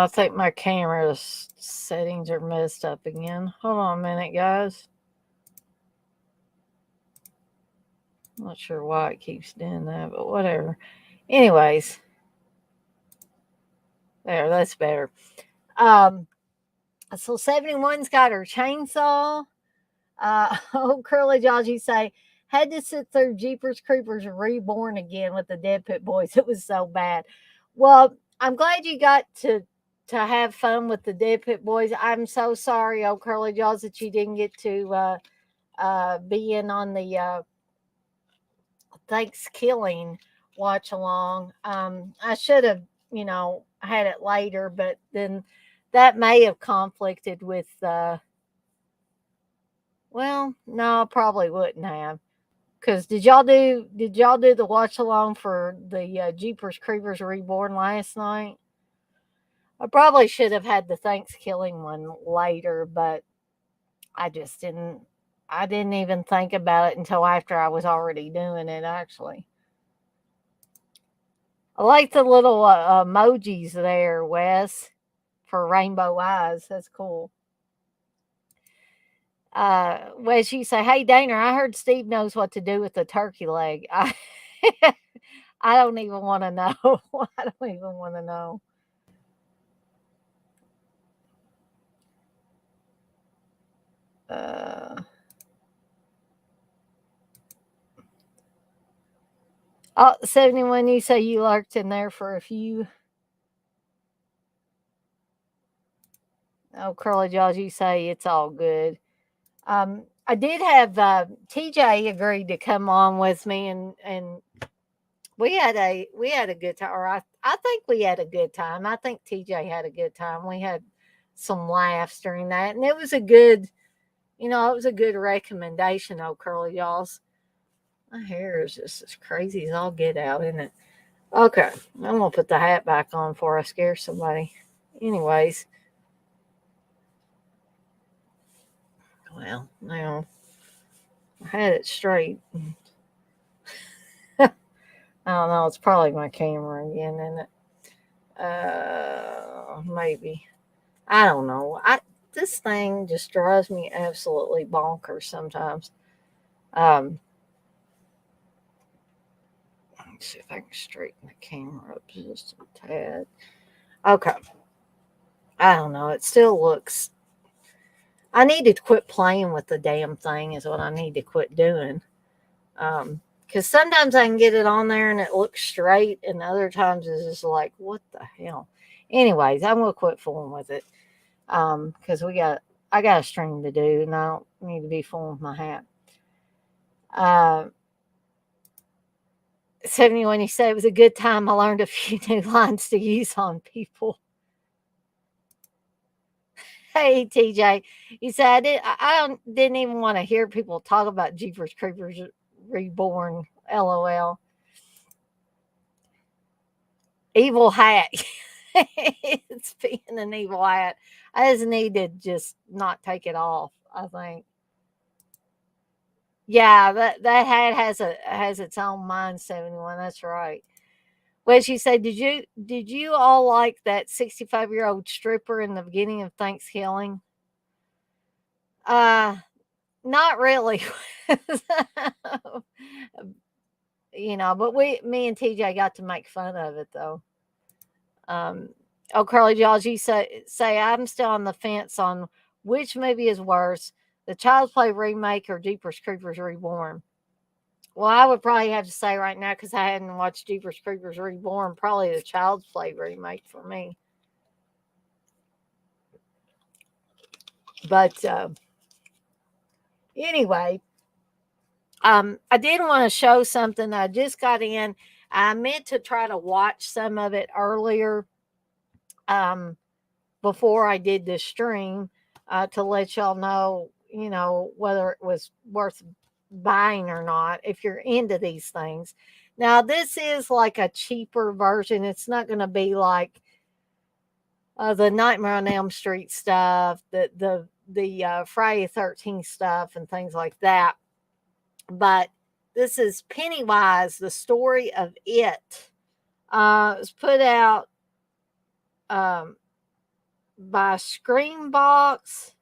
I think my camera's settings are messed up again. Hold on a minute, guys. Not sure why it keeps doing that, but whatever. Anyways, there, that's better. Um, so 71's got her chainsaw. Old Curly Jaws, say, had to sit through Jeepers Creepers Reborn again with the Dead Pit Boys. It was so bad. Well, I'm glad you got to have fun with the Dead Pit Boys. I'm so sorry, old Curly Jaws, that you didn't get to be in on the Thanksgiving watch along. I should have, had it later, but then that may have conflicted with. Well, no, probably wouldn't have. Cause did y'all do the watch along for the Jeepers Creepers Reborn last night? I probably should have had the Thanksgiving one later, but I just didn't. I didn't even think about it until after I was already doing it. Actually, I like the little emojis there, Wes, for rainbow eyes. That's cool. Wes, you say, "Hey, Dana, I heard Steve knows what to do with the turkey leg." I don't even want to know. I don't even want to know. Uh, oh, 71, you say you lurked in there for a few. Oh, Curly Jaws, you say it's all good. I did have TJ agreed to come on with me, and we had a good time. Or I think we had a good time. I think TJ had a good time. We had some laughs during that, and it was a good, it was a good recommendation. Oh, Curly Jaws, my hair is just as crazy as all get out, isn't it? Okay, I'm gonna put the hat back on before I scare somebody. Anyways, well, now I had it straight. I don't know. It's probably my camera again, isn't it? Maybe. I don't know. This thing just drives me absolutely bonkers sometimes. Um, let's see if I can straighten the camera up just a tad. Okay. I don't know. It still looks. I need to quit playing with the damn thing. Is what I need to quit doing. Because sometimes I can get it on there and it looks straight, and other times it's just like, what the hell? Anyways, I'm gonna quit fooling with it. Because I got a stream to do, and I don't need to be fooling with my hat. Uh, 71, you say it was a good time. I learned a few new lines to use on people. Hey, TJ, you said didn't even want to hear people talk about Jeepers Creepers Reborn. LOL. Evil hat. It's being an evil hat. I just need to just not take it off, I think. Yeah, that hat has its own mind, 71. That's right. Well, she said, did you all like that 65-year-old stripper in the beginning of Thanksgiving? Uh Not really. But me and TJ got to make fun of it though. Um, oh, Carly Jaws, you say I'm still on the fence on which movie is worse, the Child's Play remake or Jeepers Creepers Reborn. Well, I would probably have to say right now because I hadn't watched Jeepers Creepers Reborn, probably the Child's Play remake for me. But anyway, I did want to show something. I just got in. I meant to try to watch some of it earlier, um, before I did this stream, to let y'all know, whether it was worth buying or not if you're into these things. Now, this is like a cheaper version. It's not going to be like the Nightmare on Elm Street stuff, the Friday the 13th stuff, and things like that. But this is Pennywise, the story of it. It was put out. Um, by Screambox.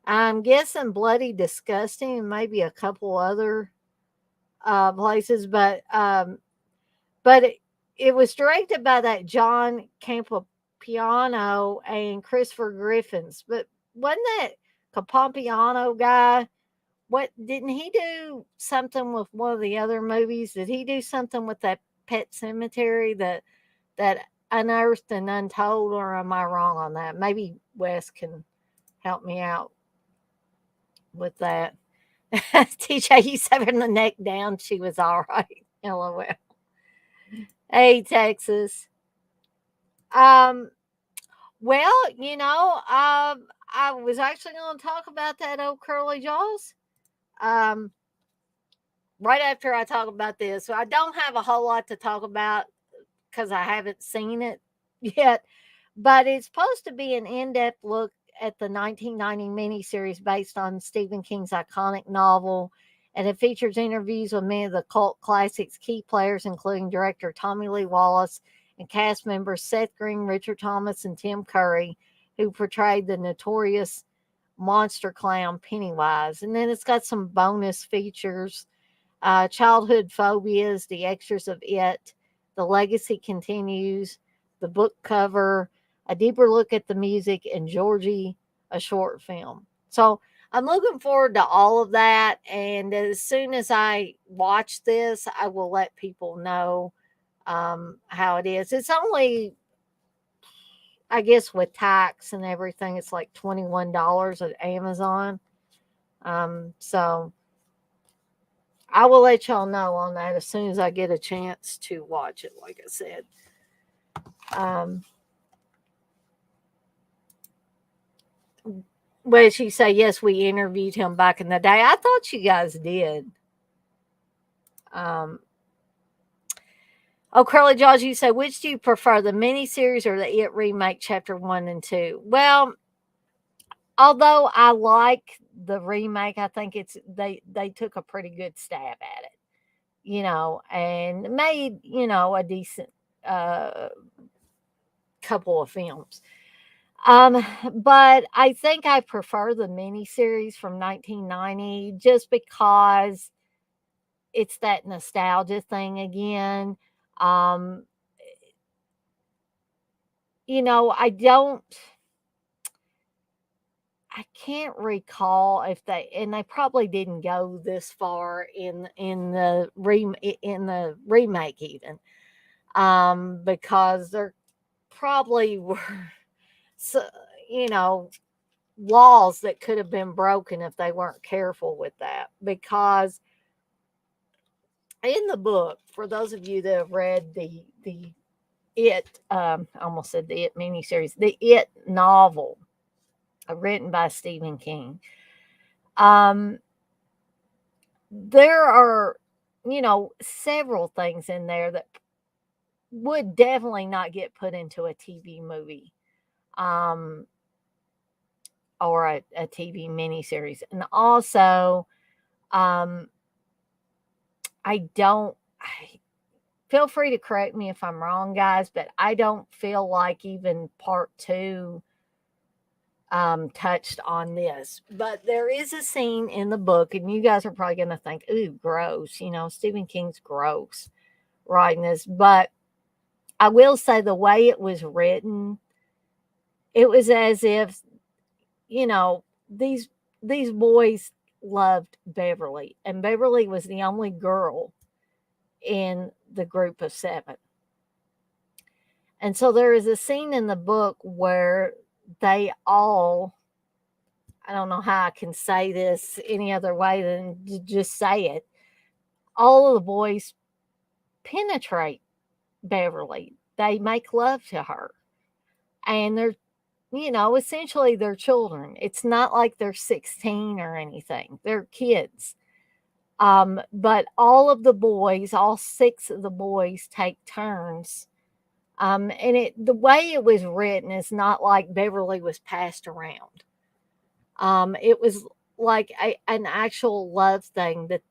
I'm guessing Bloody Disgusting and maybe a couple other places, but it was directed by that John Campopiano and Christopher Griffins. But wasn't that Campopiano guy? What didn't he do something with one of the other movies? Did he do something with that Pet Cemetery that Unearthed and Untold, or am I wrong on that? Maybe Wes can help me out with that. TJ, you having the neck down. She was all right. LOL. Hey, Texas. Um, well, I was actually going to talk about that old curly jaws. Um, right after I talk about this, so I don't have a whole lot to talk about because I haven't seen it yet. But it's supposed to be an in-depth look at the 1990 miniseries based on Stephen King's iconic novel, and it features interviews with many of the cult classics' key players, including director Tommy Lee Wallace and cast members Seth Green, Richard Thomas, and Tim Curry, who portrayed the notorious monster clown Pennywise. And then it's got some bonus features: childhood phobias, the extras of It, the legacy continues, the book cover, a deeper look at the music, and Georgie, a short film. So I'm looking forward to all of that. And as soon as I watch this, I will let people know how it is. It's only, I guess, with tax and everything, it's like $21 at Amazon. So I will let y'all know on that as soon as I get a chance to watch it, like I said. Um, Well, she say, yes, we interviewed him back in the day. I thought you guys did. Um, oh, Curly Jaws, you say, which do you prefer, the miniseries or the It remake chapter 1 and 2? Well, although I like the remake, I think they took a pretty good stab at it, and made, a decent uh, couple of films. But I think I prefer the miniseries from 1990 just because it's that nostalgia thing again. Um, I can't recall if and they probably didn't go this far in the remake even, because there probably were, so, you know, laws that could have been broken if they weren't careful with that. Because in the book, for those of you that have read the I almost said the It miniseries, the It novel, written by Stephen King, um, there are, several things in there that would definitely not get put into a TV movie, um, or a TV miniseries. And also, um, I don't, I, feel free to correct me if I'm wrong, guys, but I don't feel like even part two touched on this. But there is a scene in the book, and you guys are probably going to think, ooh, gross. Stephen King's gross writing this. But I will say the way it was written, it was as if, you know, these these boys loved Beverly, and Beverly was the only girl in the group of seven. And so there is a scene in the book where they all, I don't know how I can say this any other way than to just say it. All of the boys penetrate Beverly. They make love to her. And they're, essentially they're children. It's not like they're 16 or anything. They're kids. But all of the boys, all six of the boys take turns. And the way it was written is not like Beverly was passed around. It was like an actual love thing that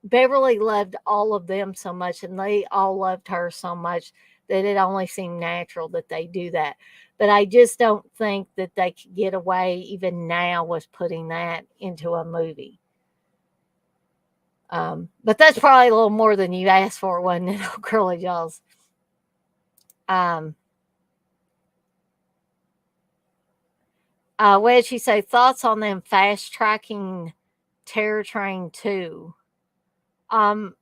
Beverly loved all of them so much, and they all loved her so much that it only seemed natural that they do that. But I just don't think that they could get away even now with putting that into a movie. But that's probably a little more than you asked for, wasn't it, oh, Curly Jaws? Um, what did she say? Thoughts on them fast tracking Terror Train 2? Um,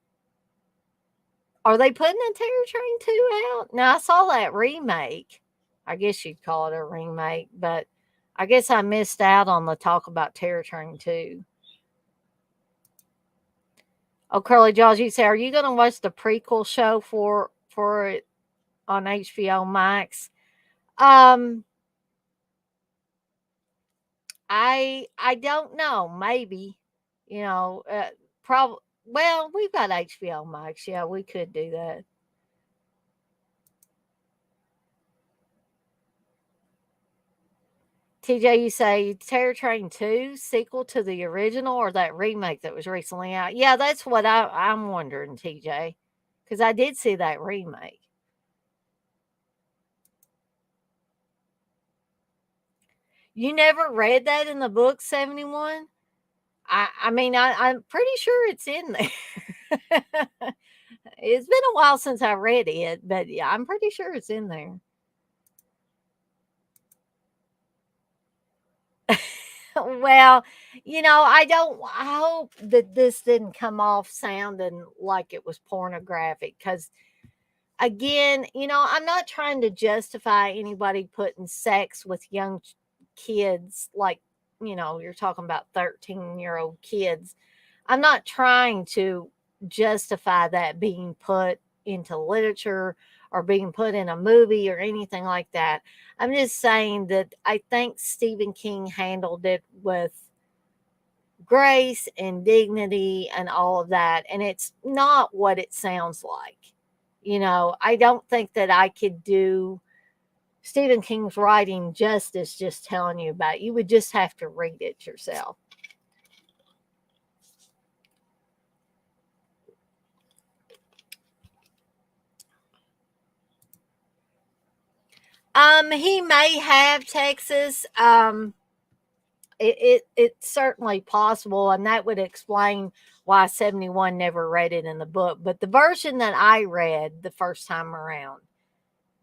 are they putting a Terror Train 2 out? Now, I saw that remake. I guess you'd call it a remake, but I guess I missed out on the talk about Terror Train 2. Oh, Curly Jaws, you say, are you going to watch the prequel show for it on HBO Max? Um, I don't know. Maybe, you know, probably. Well, we've got HBO Max. Yeah, we could do that. TJ, you say Terror Train 2 sequel to the original or that remake that was recently out? Yeah, that's what I'm wondering, TJ, because I did see that remake. You never read that in the book 71? I mean, I'm pretty sure it's in there. It's been a while since I read it, but yeah, I'm pretty sure it's in there. Well, I hope that this didn't come off sounding like it was pornographic because, again, I'm not trying to justify anybody putting sex with young kids, like, you're talking about 13-year-old kids. I'm not trying to justify that being put into literature or being put in a movie or anything like that. I'm just saying that I think Stephen King handled it with grace and dignity and all of that. And it's not what it sounds like. I don't think that I could do Stephen King's writing justice just telling you about it. You would just have to read it yourself. He may have Texas. It's certainly possible, and that would explain why 71 never read it in the book. But the version that I read the first time around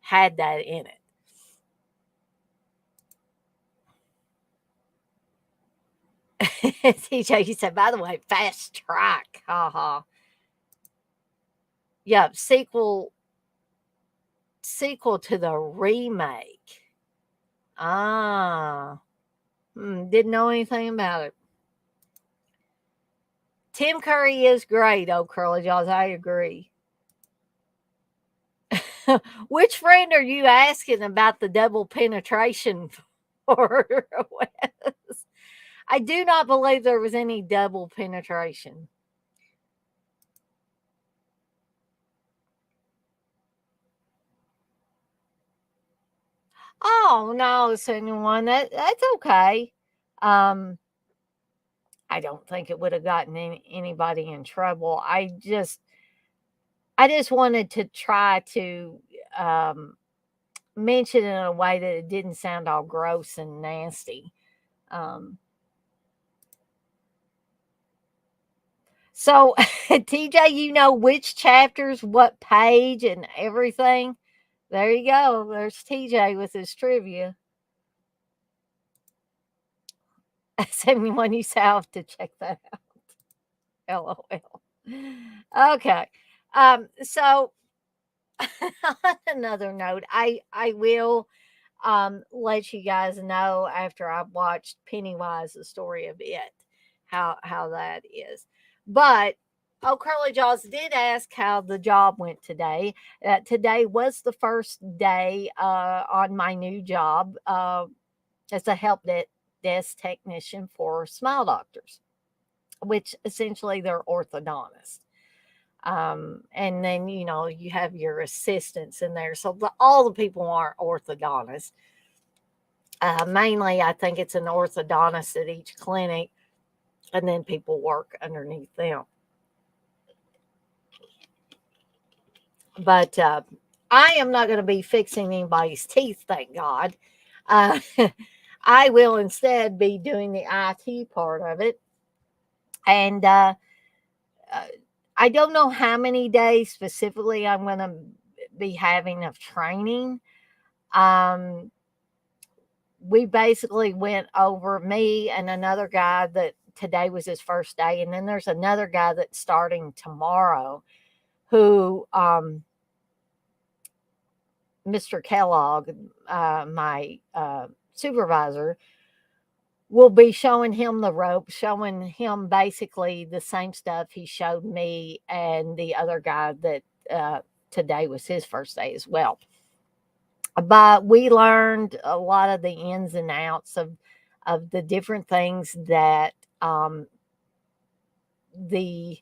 had that in it. TJ, you said, by the way, fast track. Ha ha. Yep, sequel to the remake. Ah, didn't know anything about it. Tim Curry is great, oh Curly Jaws. I agree. Which friend are you asking about the double penetration for? Wes? I do not believe there was any double penetration. Oh no, anyone that's okay. Um, I don't think it would have gotten anybody in trouble. I just wanted to try to um, mention it in a way that it didn't sound all gross and nasty. Um, so, TJ, you know which chapters, what page, and everything. There you go. There's TJ with his trivia. 71, you say I'll have to check that out. LOL. Okay. So on another note, I will let you guys know after I've watched Pennywise, the story of it, how that is. But oh, Curly Jaws did ask how the job went today. Today was the first day on my new job as a desk technician for Smile Doctors, which essentially they're orthodontists. And then you have your assistants in there, so all the people aren't orthodontists. Mainly, I think it's an orthodontist at each clinic, and then people work underneath them. But I am not going to be fixing anybody's teeth, thank God. Uh, I will instead be doing the IT part of it. And uh, I don't know how many days specifically I'm going to be having of training. Um, we basically went over, me and another guy that today was his first day. And then there's another guy that's starting tomorrow who, Mr. Kellogg, my supervisor, will be showing him the ropes, showing him basically the same stuff he showed me and the other guy that uh, today was his first day as well. But we learned a lot of the ins and outs of the different things that the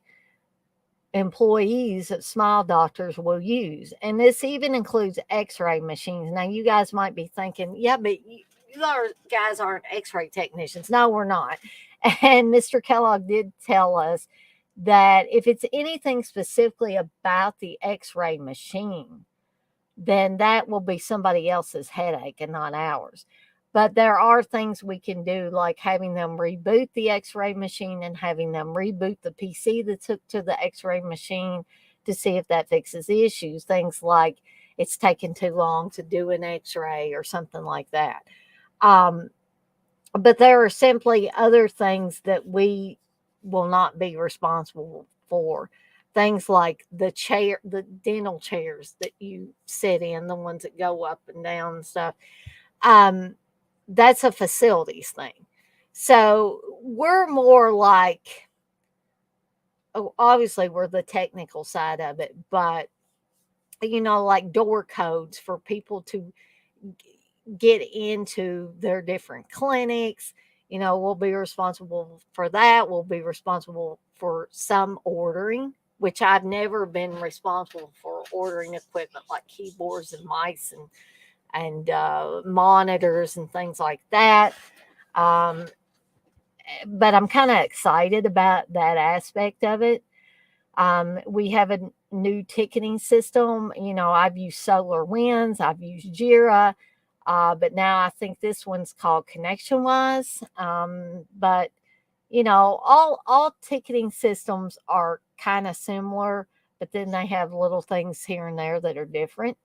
employees at Smile Doctors will use. And this even includes x ray machines. Now, you guys might be thinking, yeah, but guys aren't x ray technicians. No, we're not. And Mr. Kellogg did tell us that if it's anything specifically about the x ray machine, then that will be somebody else's headache and not ours. But there are things we can do, like having them reboot the x ray machine and having them reboot the PC that's hooked to the x ray machine to see if that fixes the issues. Things like it's taken too long to do an x ray or something like that. Um, but there are simply other things that we will not be responsible for. Things like the dental chairs that you sit in, the ones that go up and down and stuff. Um, that's a facilities thing. So we're more like, oh, obviously, we're the technical side of it, but like door codes for people to get into their different clinics. We'll be responsible for that. We'll be responsible for some ordering, which I've never been responsible for ordering equipment like keyboards and mice and monitors and things like that. Um, but I'm kind of excited about that aspect of it. We have a new ticketing system. I've used Solar Winds, I've used Jira, but now I think this one's called ConnectionWise. But all ticketing systems are kind of similar, but then they have little things here and there that are different.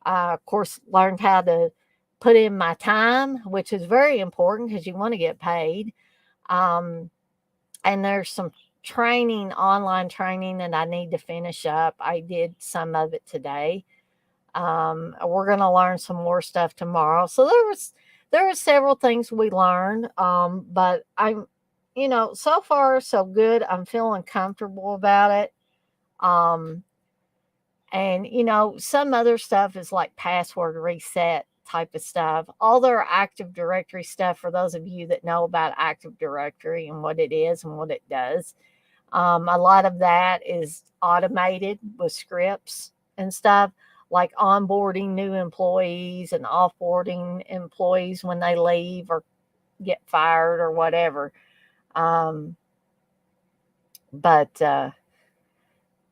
Of course, learned how to put in my time, which is very important because you want to get paid. Um, and there's some online training that I need to finish up. I did some of it today. We're going to learn some more stuff tomorrow. So there were several things we learned. But I'm, so far so good. I'm feeling comfortable about it. Um, and some other stuff is like password reset type of stuff. All their Active Directory stuff, for those of you that know about Active Directory and what it is and what it does. A lot of that is automated with scripts and stuff, like onboarding new employees and offboarding employees when they leave or get fired or whatever. Um, but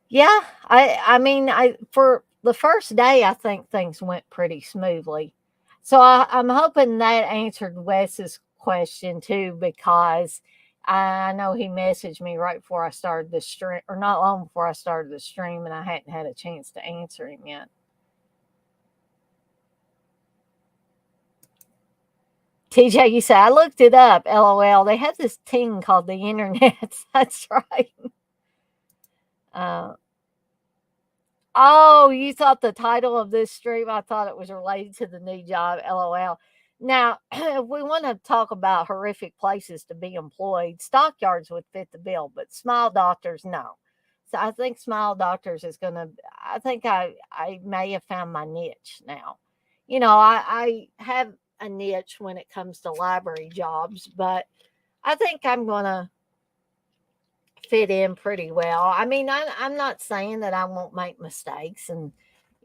yeah, I mean, I for the first day, I think things went pretty smoothly. So I'm hoping that answered Wes's question too, because I know he messaged me right before I started the stream, or not long before I started the stream, and I hadn't had a chance to answer him yet. TJ, you say I looked it up. LOL. They have this thing called the internet. That's right. Uh, Oh, you thought the title of this stream, I thought it was related to the new job, LOL. Now, if we want to talk about horrific places to be employed, stockyards would fit the bill, but Smile Doctors, no. So I think Smile Doctors is going to, I think I may have found my niche now. I have a niche when it comes to library jobs, but I think I'm going to fit in pretty well. I mean, I'm not saying that I won't make mistakes and,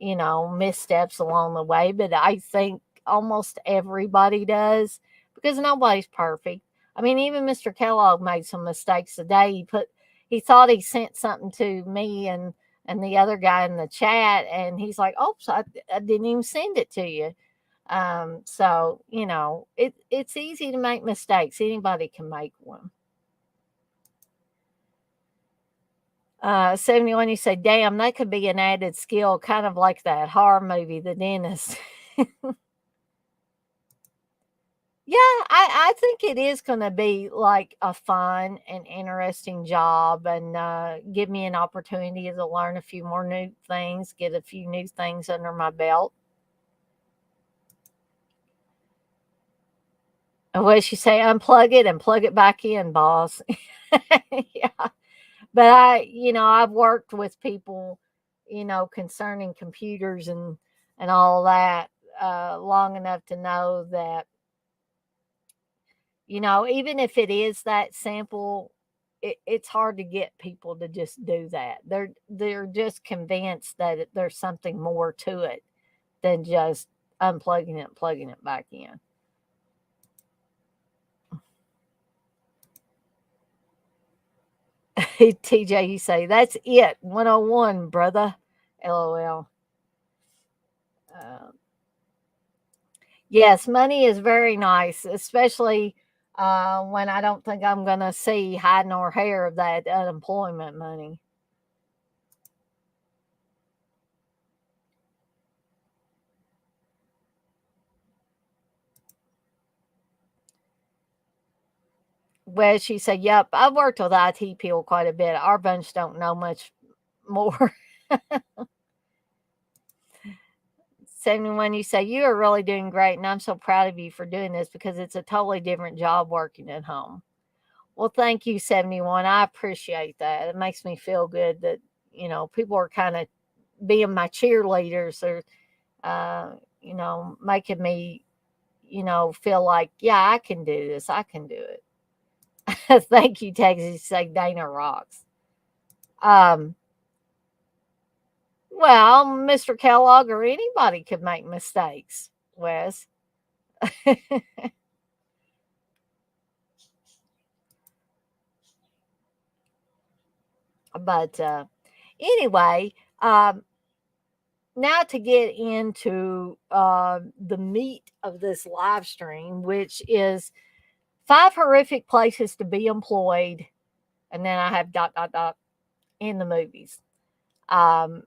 missteps along the way, but I think almost everybody does because nobody's perfect. I mean, even Mr. Kellogg made some mistakes today. He thought he sent something to me and and the other guy in the chat, and he's like, "Oops, I didn't even send it to you." So it's easy to make mistakes. Anybody can make one. 71, you say, "Damn, that could be an added skill, kind of like that horror movie, The Dentist." Yeah, I think it is going to be like a fun and interesting job, and give me an opportunity to learn a few more new things, get a few new things under my belt. And what she say, unplug it and plug it back in, boss. Yeah. But I've worked with people, concerning computers and all that, long enough to know that, even if it is that simple, it's hard to get people to just do that. They're just convinced that there's something more to it than just unplugging it and plugging it back in. TJ, you say, that's it, 101, brother. LOL. Uh, yes, money is very nice, especially when I don't think I'm going to see hide nor hair of that unemployment money. Well, she said, "Yep, I've worked with IT people quite a bit. Our bunch don't know much more." 71, you say, "You are really doing great, and I'm so proud of you for doing this because it's a totally different job working at home." Well, thank you, 71. I appreciate that. It makes me feel good that, people are kind of being my cheerleaders, or, making me, feel like, yeah, I can do this. I can do it. Thank you, Texas. Say Dana rocks. Um, Well, Mr. Kellogg or anybody could make mistakes, Wes. But anyway, now to get into the meat of this live stream, which is 5 horrific places to be employed, and then I have dot dot dot in the movies. Um,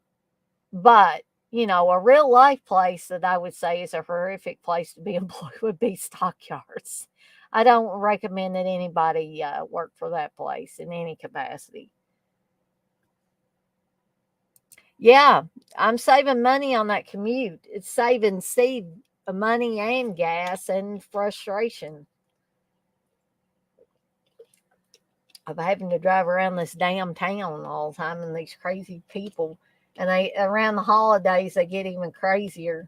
But, a real life place that I would say is a horrific place to be employed would be stockyards. I don't recommend that anybody work for that place in any capacity. Yeah, I'm saving money on that commute. It's saving Steve money and gas and frustration of having to drive around this damn town all the time and these crazy people. And they around the holidays they get even crazier.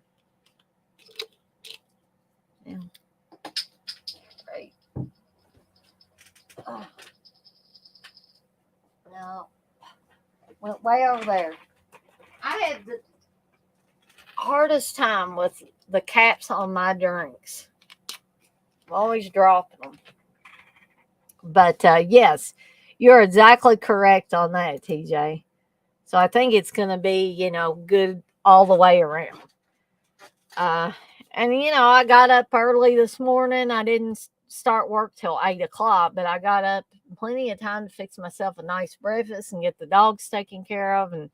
Yeah, right. Oh, no. Went way over there. I had the hardest time with the caps on my drinks. I'm always dropping them. But yes, you're exactly correct on that, TJ. So I think it's going to be, good all the way around. Uh, and, I got up early this morning. I didn't start work till 8 o'clock, but I got up plenty of time to fix myself a nice breakfast and get the dogs taken care of and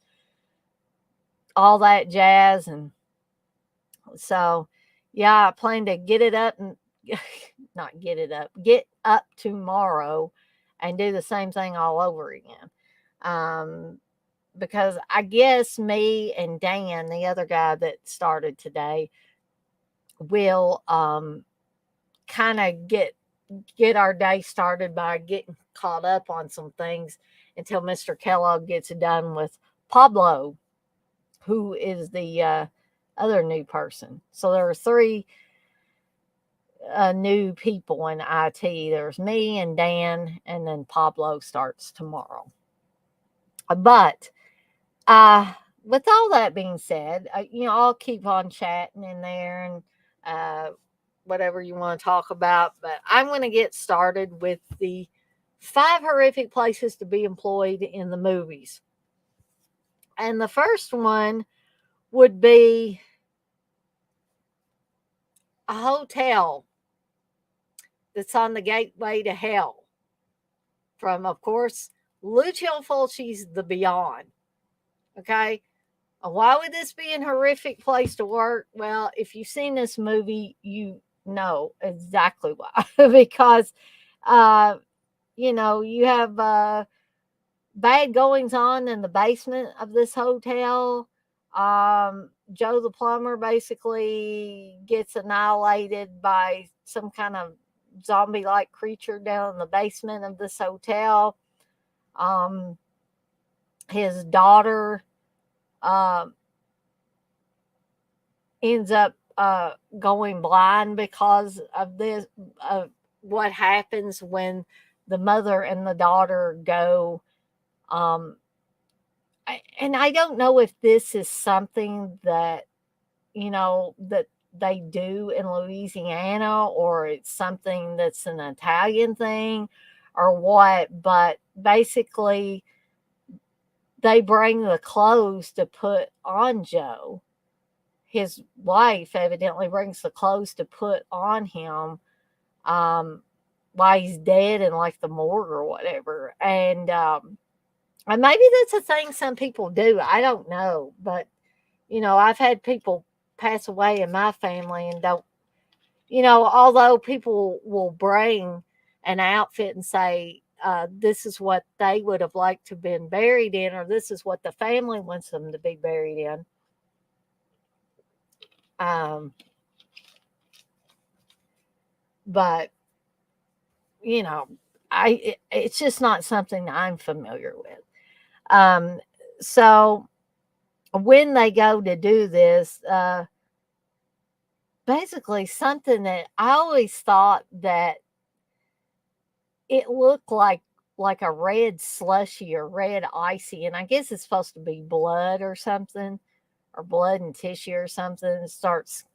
all that jazz. And so, yeah, I plan to get it up and not get it up, get up tomorrow and do the same thing all over again. Um, because I guess me and Dan, the other guy that started today, will kind of get our day started by getting caught up on some things until Mr. Kellogg gets done with Pablo, who is the other new person. So there are three new people in IT. There's me and Dan, and then Pablo starts tomorrow. But uh, with all that being said, I'll keep on chatting in there and uh, whatever you want to talk about. But I'm going to get started with the 5 horrific places to be employed in the movies. And the first one would be a hotel that's on the gateway to hell from, of course, Lucio Fulci's The Beyond. Okay. Why would this be an horrific place to work? Well, if you've seen this movie, you know exactly why. Because, uh, you have bad goings on in the basement of this hotel. Joe the plumber basically gets annihilated by some kind of zombie like creature down in the basement of this hotel. Um, his daughter uh, ends up going blind because of this, of what happens when the mother and the daughter go. Um, and I don't know if this is something that, that they do in Louisiana, or it's something that's an Italian thing or what, but basically they bring the clothes to put on Joe. His wife evidently brings the clothes to put on him, um, while he's dead in like the morgue or whatever. And maybe that's a thing some people do. I don't know. But, I've had people pass away in my family and don't, although people will bring an outfit and say, this is what they would have liked to have been buried in, or this is what the family wants them to be buried in. Um, but, you know, it's just not something I'm familiar with. Um, so when they go to do this, basically something that I always thought that it looked like a red slushy or red icy, and I guess it's supposed to be blood or something, or blood and tissue or something. It starts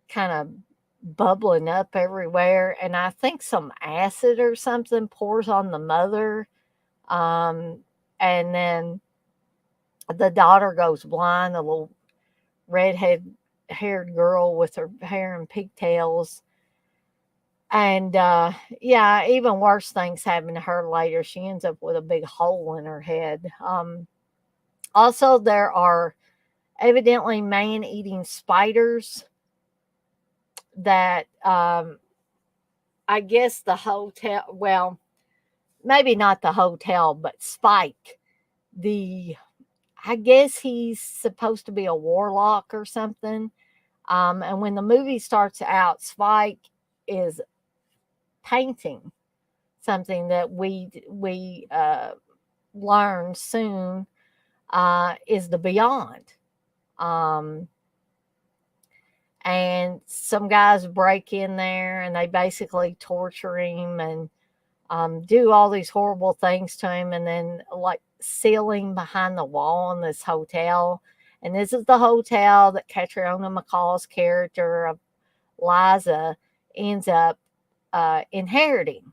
kind of bubbling up everywhere, and I think some acid or something pours on the mother, um, and then the daughter goes blind. The little redhead haired girl with her hair in pigtails. And yeah, even worse things happen to her later. She ends up with a big hole in her head. Also, there are evidently man eating spiders that, I guess the hotel, well, maybe not the hotel, but Spike, the, I guess he's supposed to be a warlock or something. And when the movie starts out, Spike is painting something that we learn soon is the beyond. Um, and some guys break in there and they basically torture him and do all these horrible things to him, and then like seal him behind the wall in this hotel. And this is the hotel that Catriona McCall's character of Liza ends up inheriting,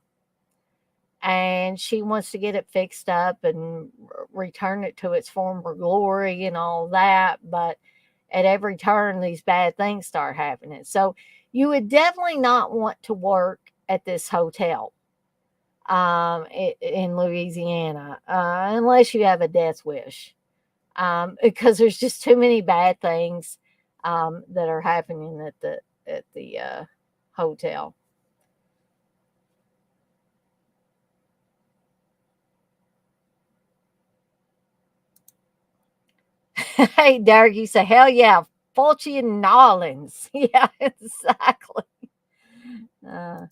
and she wants to get it fixed up and return it to its former glory and all that. But at every turn, these bad things start happening. So you would definitely not want to work at this hotel in Louisiana unless you have a death wish, because there's just too many bad things that are happening at the hotel. Hey, Derek, you say, hell yeah, Fulci and Nolans. Yeah, exactly. Uh,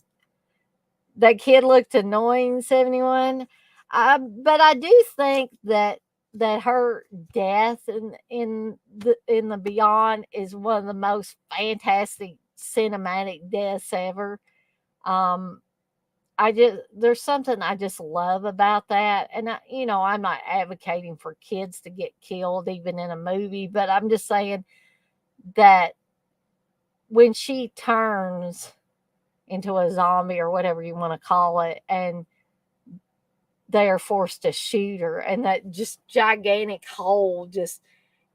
that kid looked annoying, 71. But I do think that her death in the Beyond is one of the most fantastic cinematic deaths ever. Um, I just there's something I just love about that, and I'm not advocating for kids to get killed even in a movie, but I'm just saying that when she turns into a zombie or whatever you want to call it, and they are forced to shoot her, and that just gigantic hole. Just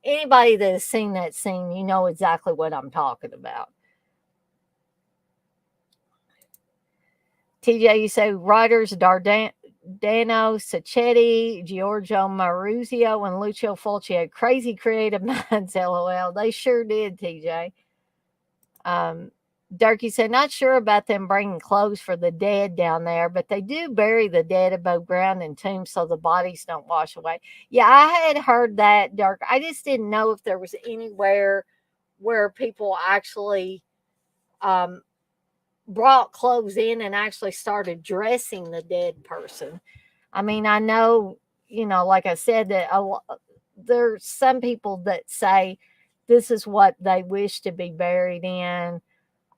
anybody that has seen that scene, you know exactly what I'm talking about. TJ, you say writers Dano Sacchetti, Giorgio Maruzio, and Lucio Fulci had crazy creative minds. LOL. They sure did, TJ. Um, Durkee said, not sure about them bringing clothes for the dead down there, but they do bury the dead above ground in tombs so the bodies don't wash away. Yeah, I had heard that, Dirk. I just didn't know if there was anywhere where people actually um, brought clothes in and actually started dressing the dead person. I mean, I know, like I said, that there's some people that say this is what they wish to be buried in,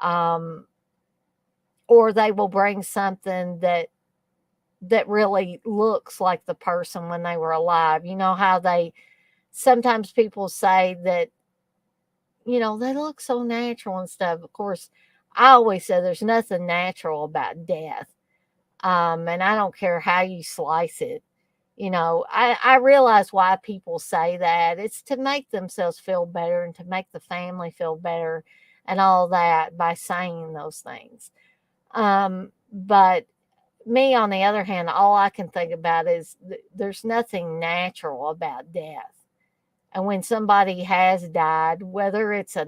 um, or they will bring something that really looks like the person when they were alive. You know how they sometimes people say that they look so natural and stuff. Of course, I always say there's nothing natural about death. And I don't care how you slice it. I realize why people say that. It's to make themselves feel better and to make the family feel better and all that by saying those things. But me, on the other hand, all I can think about is there's nothing natural about death. And when somebody has died, whether it's a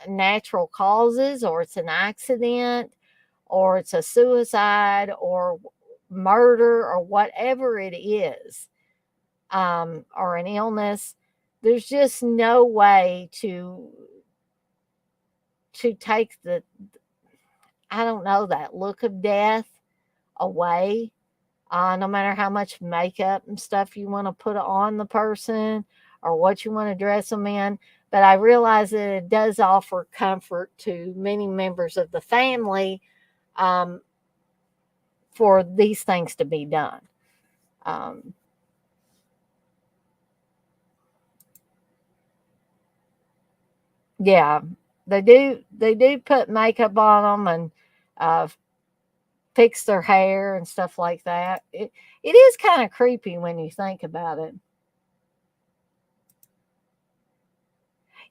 natural causes or it's an accident or it's a suicide or murder or whatever it is, or an illness, there's just no way to take the, I don't know, that look of death away. No matter how much makeup and stuff you want to put on the person or what you want to dress them in. But I realize that it does offer comfort to many members of the family, um, for these things to be done. Um, yeah, they do put makeup on them and uh, fix their hair and stuff like that. It is kind of creepy when you think about it.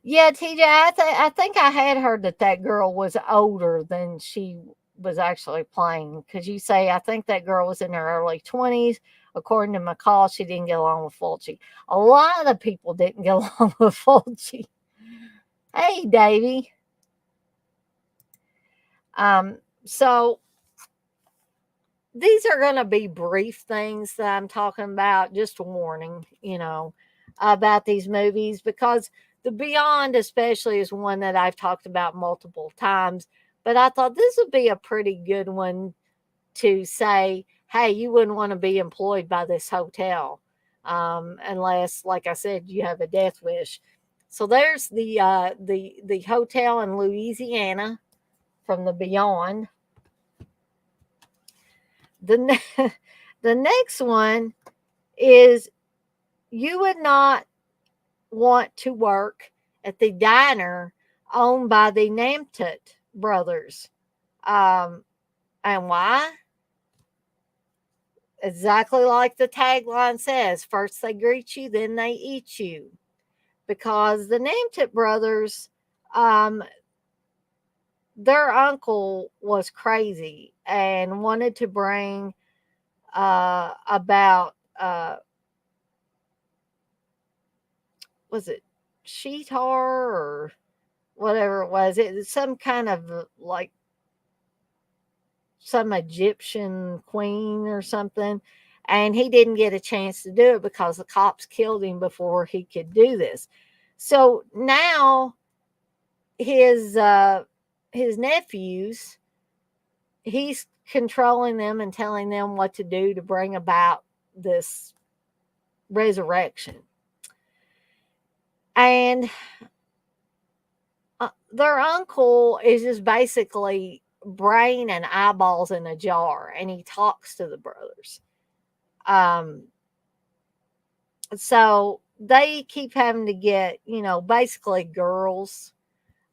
Yeah, TJ, I think I had heard that girl was older than she was actually playing. Because you say, I think that girl was in her early 20s. According to McCall, she didn't get along with Fulci. A lot of people didn't get along with Fulci. Hey, Davy. So these are going to be brief things that I'm talking about, just a warning, about these movies, because The Beyond, especially, is one that I've talked about multiple times. But I thought this would be a pretty good one to say, hey, you wouldn't want to be employed by this hotel, unless, like I said, you have a death wish. So there's the hotel in Louisiana from The Beyond. The the next one is, you would not want to work at the diner owned by the Namtut brothers. Um, and why? Exactly like the tagline says, first they greet you, then they eat you. Because the Namtut brothers, um, their uncle was crazy and wanted to bring about was it Sheetar or whatever it was. It was some kind of like some Egyptian queen or something. And he didn't get a chance to do it because the cops killed him before he could do this. So now his nephews, he's controlling them and telling them what to do to bring about this resurrection. And their uncle is just basically brain and eyeballs in a jar, and he talks to the brothers. Um, so they keep having to get, basically girls,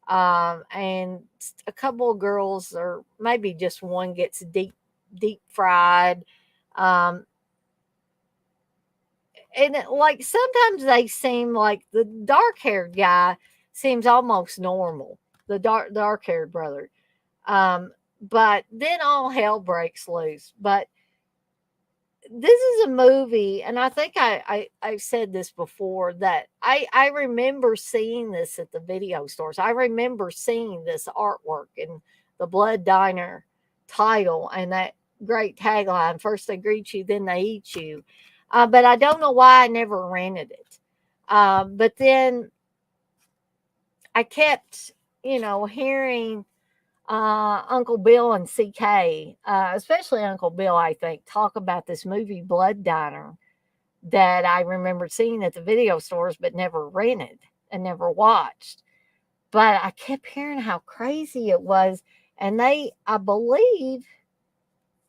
and a couple of girls, or maybe just one, gets deep fried. Um, And like sometimes they seem like the dark haired guy seems almost normal, the dark haired brother. But then all hell breaks loose. But this is a movie, and I think I've said this before, that I remember seeing this at the video stores. I remember seeing this artwork and the Blood Diner title and that great tagline: "First they greet you, then they eat you." But I don't know why I never rented it. But then I kept, hearing Uncle Bill and CK, especially Uncle Bill, I think, talk about this movie Blood Diner that I remember seeing at the video stores but never rented and never watched. But I kept hearing how crazy it was. And I believe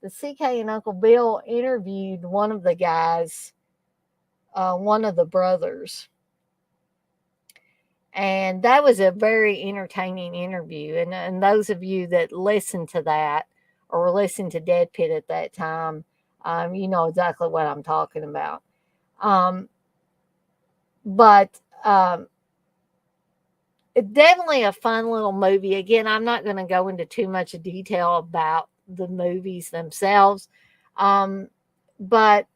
the CK and Uncle Bill interviewed one of the guys, one of the brothers. And that was a very entertaining interview. And those of you that listened to that or listened to Dead Pit at that time, you know exactly what I'm talking about. But it's definitely a fun little movie. Again, I'm not going to go into too much detail about the movies themselves. But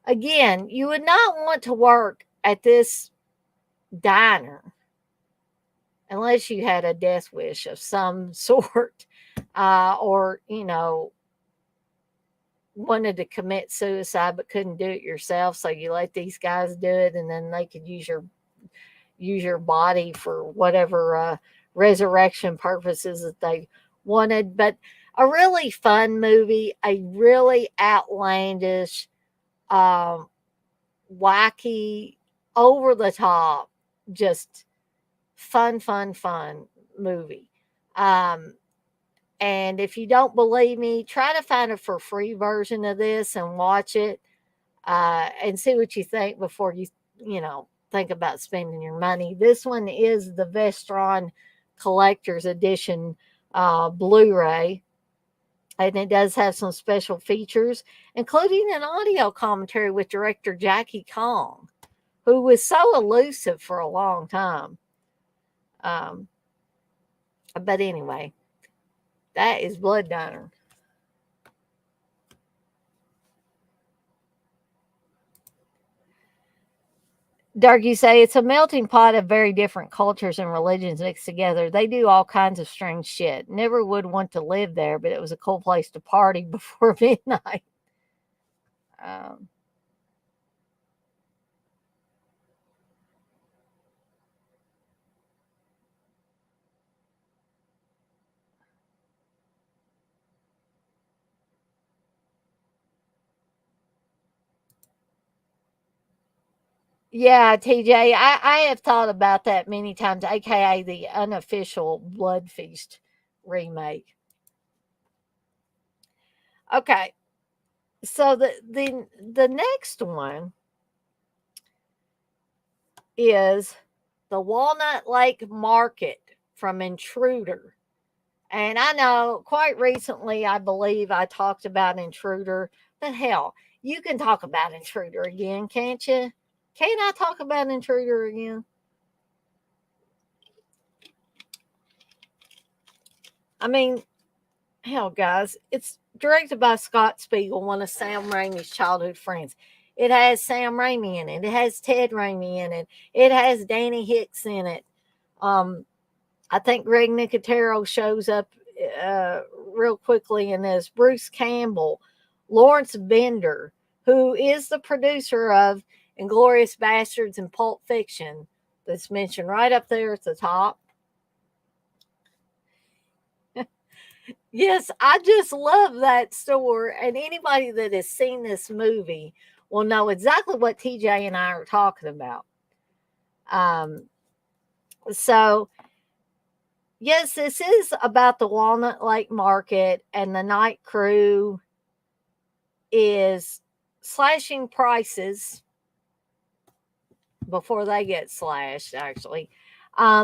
again, you would not want to work at this diner unless you had a death wish of some sort, or, wanted to commit suicide but couldn't do it yourself. So you let these guys do it, and then they could use your body for whatever resurrection purposes that they wanted. But a really fun movie, a really outlandish, um, wacky, over the top, just fun movie. Um, and if you don't believe me, try to find a for free version of this and watch it, and see what you think before you think about spending your money. This one is the Vestron Collector's Edition Blu-ray, and it does have some special features, including an audio commentary with director Jackie Kong, who was so elusive for a long time. Um, but anyway, that is Blood Diner. Dark, you say it's a melting pot of very different cultures and religions mixed together. They do all kinds of strange shit. Never would want to live there, but it was a cool place to party before midnight. Um, yeah, TJ, I have thought about that many times, aka the unofficial Blood Feast remake. Okay, so the next one is the Walnut Lake Market from Intruder. And I know quite recently, I believe I talked about Intruder, but hell, you can talk about Intruder again, can't you? Can't I talk about Intruder again? I mean, hell, guys, it's directed by Scott Spiegel, one of Sam Raimi's childhood friends. It has Sam Raimi in it. It has Ted Raimi in it. It has Danny Hicks in it. Um, I think Greg Nicotero shows up real quickly in this. Bruce Campbell, Lawrence Bender, who is the producer of Inglorious Bastards and Pulp Fiction, that's mentioned right up there at the top. Yes, I just love that store. And anybody that has seen this movie will know exactly what TJ and I are talking about. Um, so, yes, this is about the Walnut Lake Market, and the night crew is slashing prices before they get slashed, actually,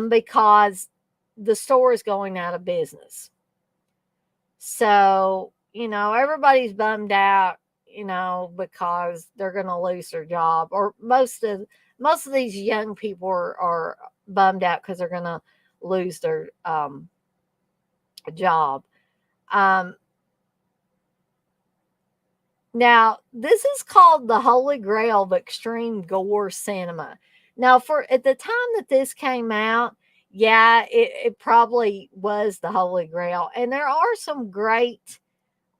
because the store is going out of business. So, everybody's bummed out. because they're going to lose their job, or most of these young people are bummed out because they're going to lose their job. Um, Now, this is called the Holy Grail of extreme gore cinema. Now, for at the time that this came out, yeah, it probably was the Holy Grail, and there are some great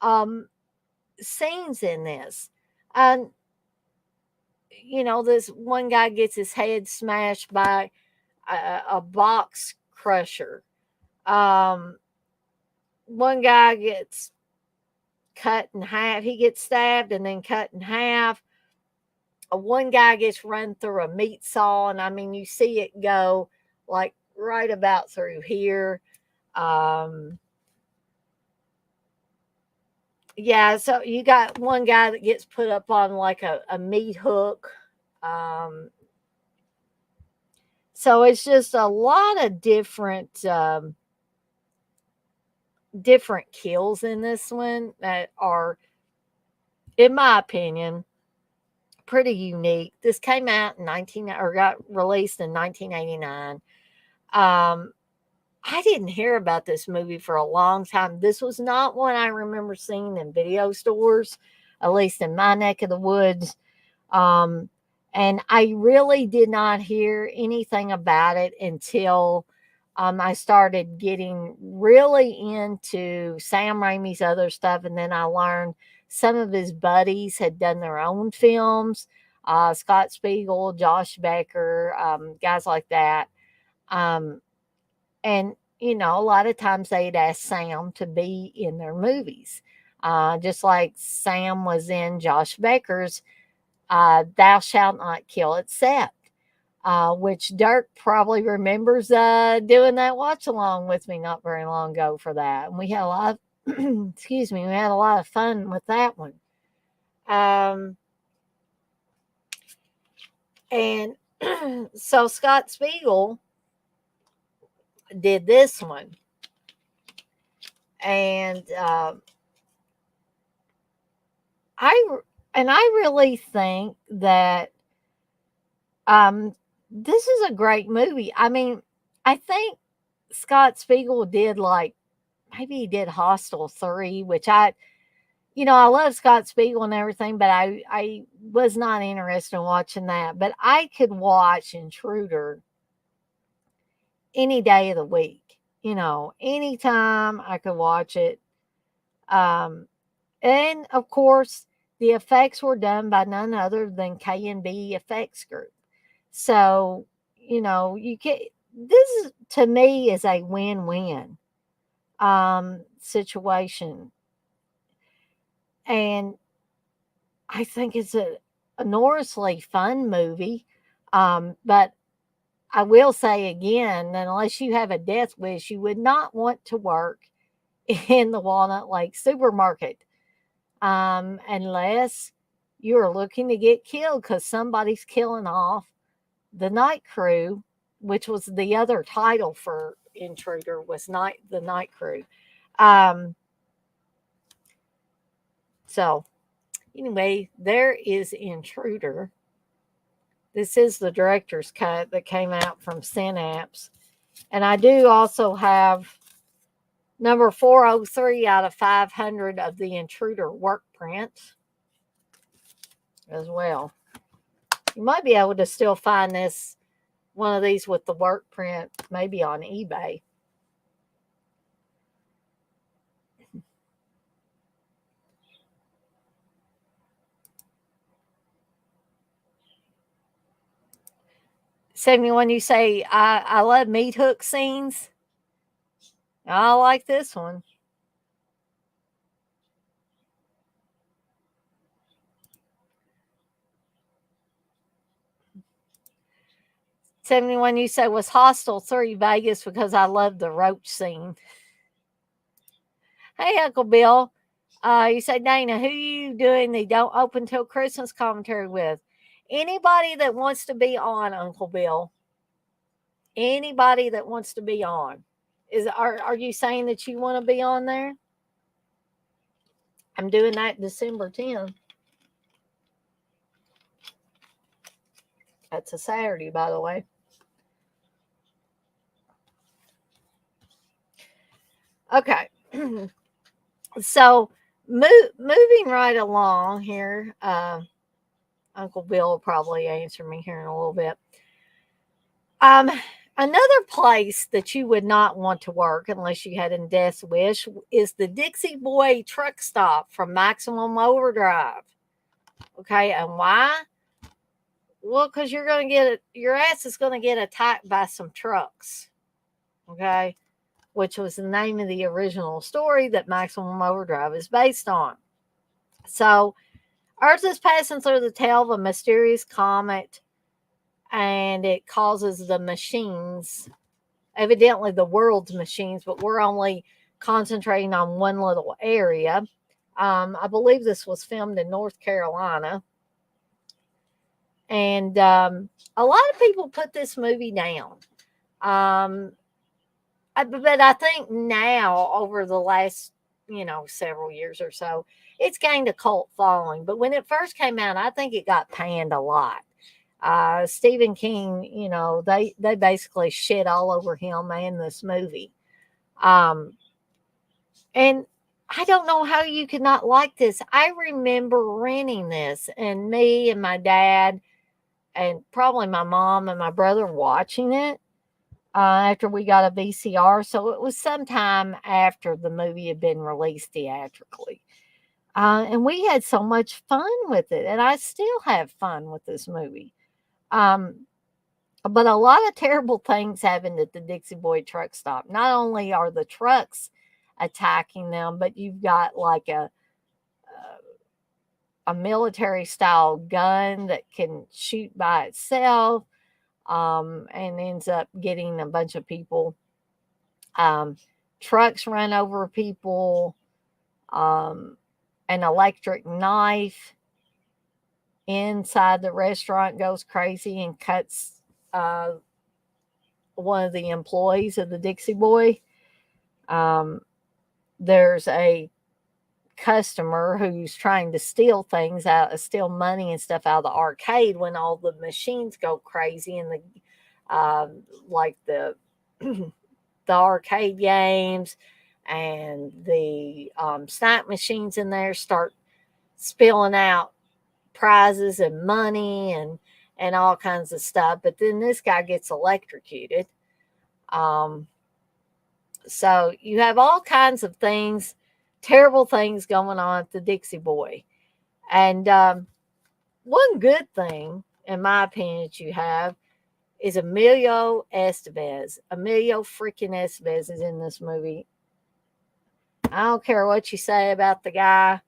um, scenes in this. And this one guy gets his head smashed by a box crusher. Um, One guy gets cut in half. He gets stabbed and then cut in half. One guy gets run through a meat saw, and I mean, you see it go like right about through here. Um, yeah, so you got one guy that gets put up on like a meat hook. Um, so it's just a lot of different kills in this one that are, in my opinion, pretty unique. This came out in 19 or got released in 1989. Um, I didn't hear about this movie for a long time. This was not one I remember seeing in video stores, at least in my neck of the woods. Um, and I really did not hear anything about it until I started getting really into Sam Raimi's other stuff. And then I learned some of his buddies had done their own films, Scott Spiegel, Josh Becker, guys like that. Um, and, a lot of times they'd ask Sam to be in their movies. Just like Sam was in Josh Becker's Thou Shalt Not Kill Except, which Dirk probably remembers doing that watch along with me not very long ago for that. And we had a lot of, excuse me, we had a lot of fun with that one. And so Scott Spiegel did this one. And I really think that this is a great movie. I mean, I think Scott Spiegel did maybe he did Hostel 3, which I love Scott Spiegel and everything, but I was not interested in watching that. But I could watch Intruder any day of the week. Anytime I could watch it. And of course, the effects were done by none other than K&B Effects Group. So, you get this to me is a win-win situation. And I think it's a enormously fun movie. But I will say again, unless you have a death wish, you would not want to work in the Walnut Lake supermarket unless you're looking to get killed because somebody's killing off the night crew, which was the other title for Intruder, was the night crew. So anyway, there is Intruder. This is the director's cut that came out from Synapse. And I do also have number 403 out of 500 of the Intruder work print as well. You might be able to still find one of these with the work print, maybe on eBay. When you say I love meat hook scenes, I like this one. When you say was Hostel 3 Vegas because I love the roach scene. Hey, Uncle Bill. You say, Dana, who you doing the Don't Open Till Christmas commentary with? Anybody that wants to be on, Uncle Bill. Anybody that wants to be on. Are you saying that you want to be on there? I'm doing that December 10th. That's a Saturday, by the way. Okay. So moving right along here, Uncle Bill will probably answer me here in a little bit. Um, Another place that you would not want to work unless you had a death wish is the Dixie Boy truck stop from Maximum Overdrive. Okay, and why? Well, because you're going to get your ass is going to get attacked by some trucks. Okay, which was the name of the original story that Maximum Overdrive is based on. So, Earth is passing through the tail of a mysterious comet, and it causes the machines, evidently the world's machines, but we're only concentrating on one little area. I believe this was filmed in North Carolina. And a lot of people put this movie down. Um, but I think now, over the last, several years or so, it's gained a cult following. But when it first came out, I think it got panned a lot. Stephen King, they basically shit all over him and this movie. Um, and I don't know how you could not like this. I remember renting this, and me and my dad, and probably my mom and my brother watching it after we got a VCR. So it was sometime after the movie had been released theatrically. And we had so much fun with it, and I still have fun with this movie. Um, but a lot of terrible things happened at the Dixie Boy truck stop. Not only are the trucks attacking them, but you've got like a military style gun that can shoot by itself, and ends up getting a bunch of people. Um, Trucks run over people. Um, an electric knife inside the restaurant goes crazy and cuts uh, one of the employees of the Dixie Boy. Um, there's a customer who's trying to steal things out, steal money and stuff out of the arcade when all the machines go crazy and like the the arcade games and the snack machines in there start spilling out prizes and money and all kinds of stuff. But then this guy gets electrocuted. Um, so you have all kinds of things, terrible things going on at the Dixie Boy. And one good thing, in my opinion, that you have is Emilio Estevez. Emilio freaking Estevez is in this movie. I don't care what you say about the guy.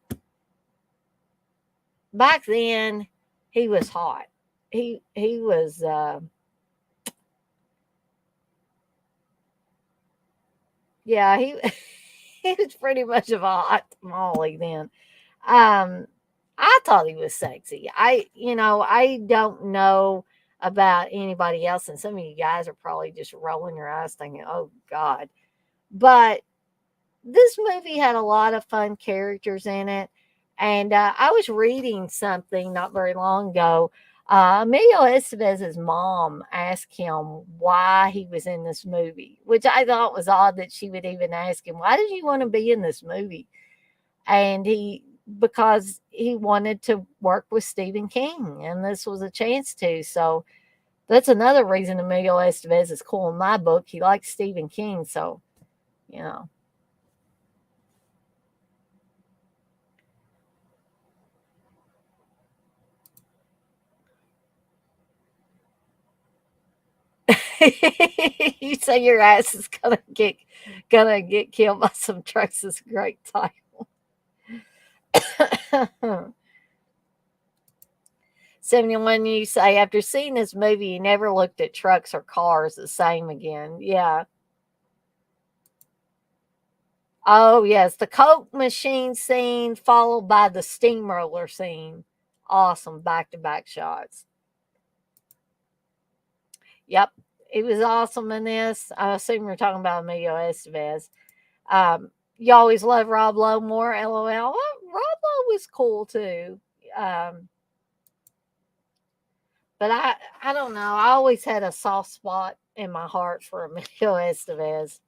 Back then, he was hot. He was yeah, he he was pretty much of a hot tamale then. Um, I thought he was sexy. I don't know about anybody else, and some of you guys are probably just rolling your eyes thinking, "Oh God." But this movie had a lot of fun characters in it. And I was reading something not very long ago. Emilio Estevez's mom asked him why he was in this movie, which I thought was odd that she would even ask him, "Why did you want to be in this movie?" And because he wanted to work with Stephen King, and this was a chance to. So that's another reason Emilio Estevez is cool in my book. He likes Stephen King, so you know. You say your ass is gonna get killed by some trucks is a great title. 71, you say after seeing this movie you never looked at trucks or cars the same again. Yeah. Oh yes, the Coke machine scene followed by the steamroller scene. Awesome back to back shots. Yep. It was awesome in this. I assume you're talking about Emilio Estevez. You always love Rob Lowe more, LOL. Well, Rob Lowe was cool too. Um, But I don't know. I always had a soft spot in my heart for Emilio Estevez.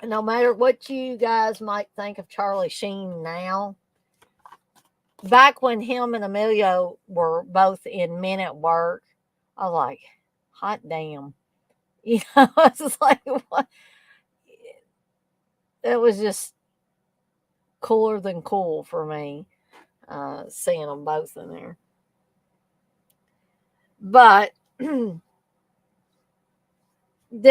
No matter what you guys might think of Charlie Sheen now, back when him and Emilio were both in Men at Work, I was like, hot damn. You know, I was like, what? It was just cooler than cool for me, seeing them both in there. But did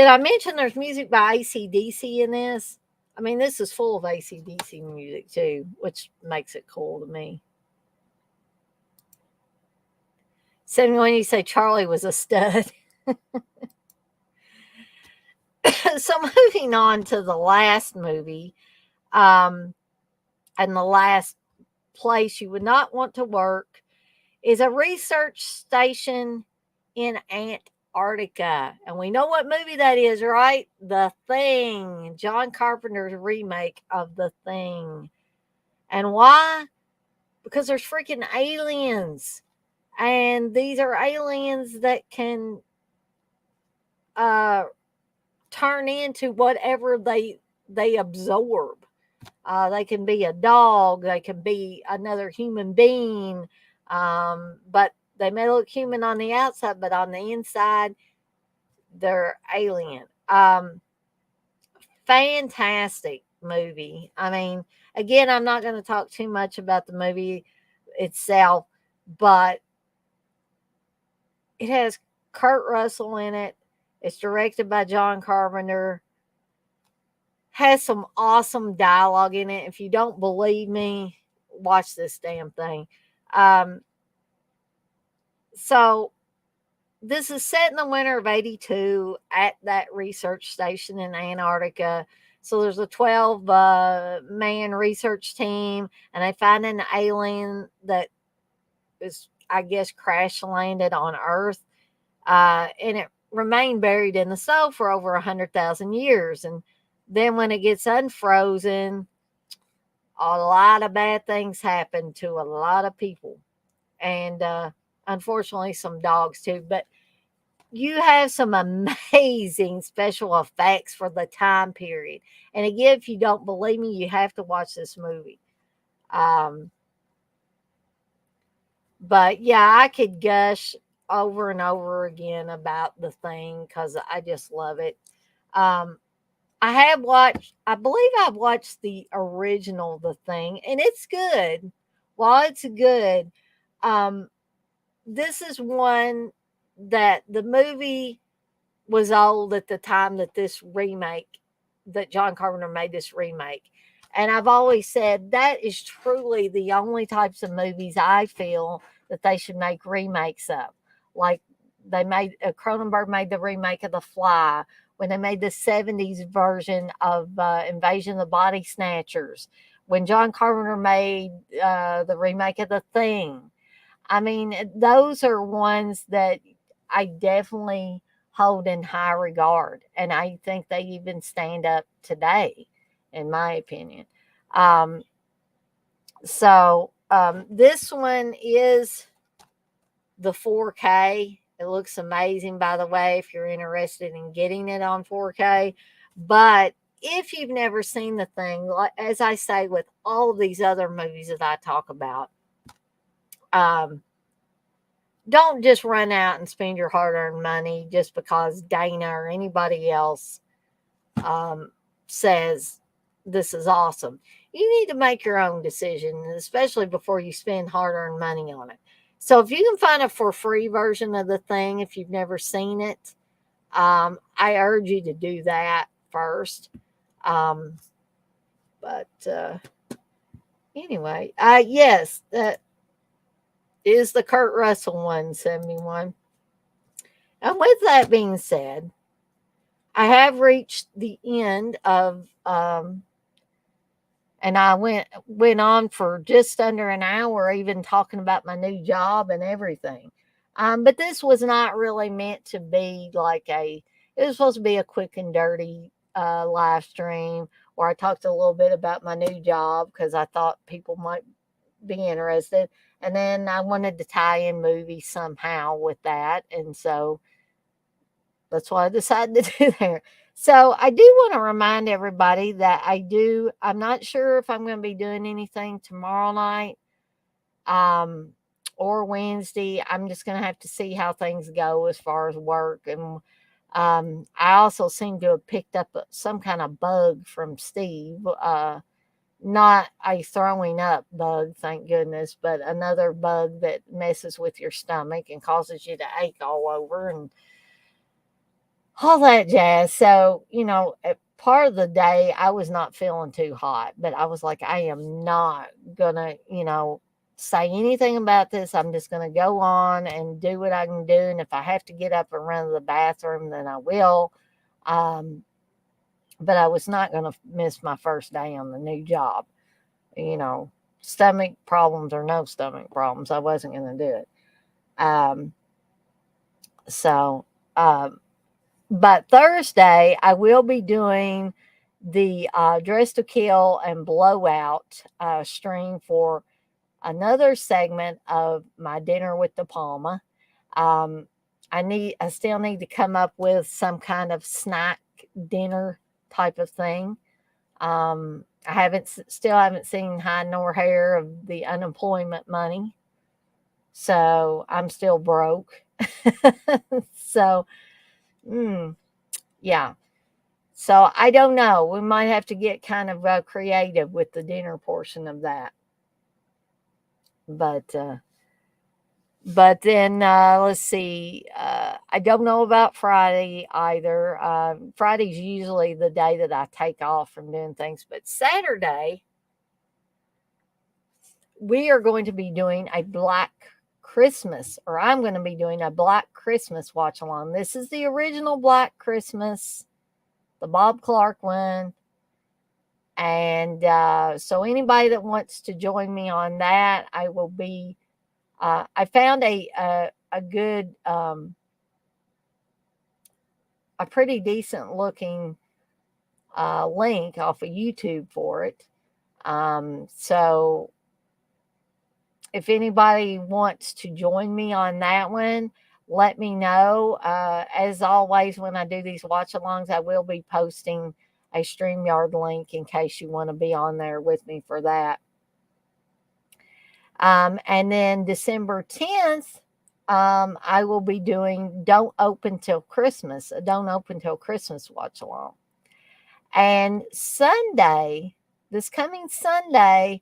I mention there's music by AC/DC in this? I mean, this is full of AC/DC music too, which makes it cool to me. Same when you say Charlie was a stud. So moving on to the last movie, um, and the last place you would not want to work is a research station in Antarctica. And we know what movie that is, right? The Thing, John Carpenter's remake of The Thing. And why? Because there's freaking aliens. And these are aliens that can uh, turn into whatever they absorb. They can be a dog, they can be another human being, but they may look human on the outside, but on the inside, they're alien. Fantastic movie. I mean, again, I'm not going to talk too much about the movie itself, but it has Kurt Russell in it. It's directed by John Carpenter. Has some awesome dialogue in it. If you don't believe me, watch this damn thing. Um, so this is set in the winter of 82 at that research station in Antarctica. So there's a 12 man research team, and they find an alien that is, I guess, crash landed on Earth. And it remained buried in the snow for over 100,000 years. And then when it gets unfrozen, a lot of bad things happen to a lot of people. And unfortunately, some dogs too. But you have some amazing special effects for the time period. And again, if you don't believe me, you have to watch this movie. Um, but yeah, I could gush over and over again about The Thing because I just love it. Um, I have watched, I believe I've watched the original The Thing, and it's good. While it's good, um, this is one that the movie was old at the time that this remake, that John Carpenter made this remake. And I've always said that is truly the only types of movies I feel that they should make remakes of. Like they made, Cronenberg made the remake of The Fly, when they made the 70s version of Invasion of the Body Snatchers, when John Carpenter made the remake of The Thing. I mean, those are ones that I definitely hold in high regard. And I think they even stand up today, in my opinion. Um, this one is the 4K. It looks amazing, by the way, if you're interested in getting it on 4K. But if you've never seen The Thing, as I say with all of these other movies that I talk about, um, don't just run out and spend your hard-earned money just because Dana or anybody else um, says this is awesome. You need to make your own decision, especially before you spend hard-earned money on it. So if you can find a for free version of The Thing, if you've never seen it, I urge you to do that first. Um, but anyway, yes, that is the Kurt Russell 171. And with that being said, I have reached the end of, and I went on for just under an hour, even talking about my new job and everything. But this was not really meant to be like it was supposed to be a quick and dirty live stream where I talked a little bit about my new job because I thought people might be interested. And then I wanted to tie in movies somehow with that. And so that's what I decided to do there. So I do want to remind everybody that I'm not sure if I'm going to be doing anything tomorrow night um, or Wednesday. I'm just going to have to see how things go as far as work. And I also seem to have picked up some kind of bug from Steve. Not a throwing up bug, thank goodness, but another bug that messes with your stomach and causes you to ache all over and all that jazz. So, at part of the day, I was not feeling too hot, but I was like, I am not gonna, say anything about this. I'm just gonna go on and do what I can do. And if I have to get up and run to the bathroom, then I will. Um, but I was not gonna miss my first day on the new job. You know, Stomach problems or no stomach problems, I wasn't gonna do it. Um, so, um, But Thursday, I will be doing the Dress to Kill and Blowout stream for another segment of my dinner with De Palma. Um, I still need to come up with some kind of snack dinner type of thing. Still haven't seen hide nor hair of the unemployment money, so I'm still broke. so, mm, yeah. So I don't know. We might have to get kind of creative with the dinner portion of that. But then let's see. I don't know about Friday either. Friday's usually the day that I take off from doing things. But Saturday, we are going to be doing a Black Christmas, or I'm going to be doing a Black Christmas watch along. This is the original Black Christmas, the Bob Clark one. And so anybody that wants to join me on that, I will be. I found a good, a pretty decent looking link off of YouTube for it. So if anybody wants to join me on that one, let me know. As always, when I do these watch alongs, I will be posting a StreamYard link in case you want to be on there with me for that. And then December 10th, I will be doing Don't Open Till Christmas, a Don't Open Till Christmas watch along. And Sunday, this coming Sunday,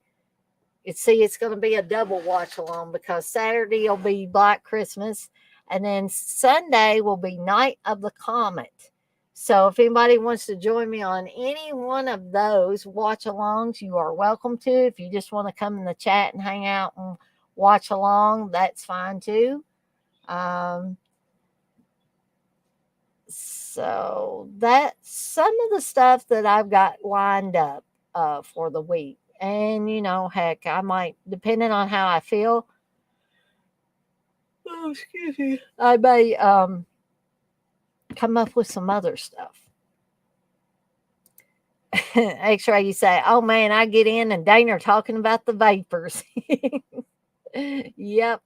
it's going to be a double watch along because Saturday will be Black Christmas, and then Sunday will be Night of the Comet. So if anybody wants to join me on any one of those watch alongs, you are welcome to. If you just want to come in the chat and hang out and watch along, that's fine too. So that's some of the stuff that I've got lined up for the week. And, heck, I might, depending on how I feel, oh, excuse me, I may come up with some other stuff. X-Ray, you say, oh man, I get in and Dana are talking about the vapors. Yep.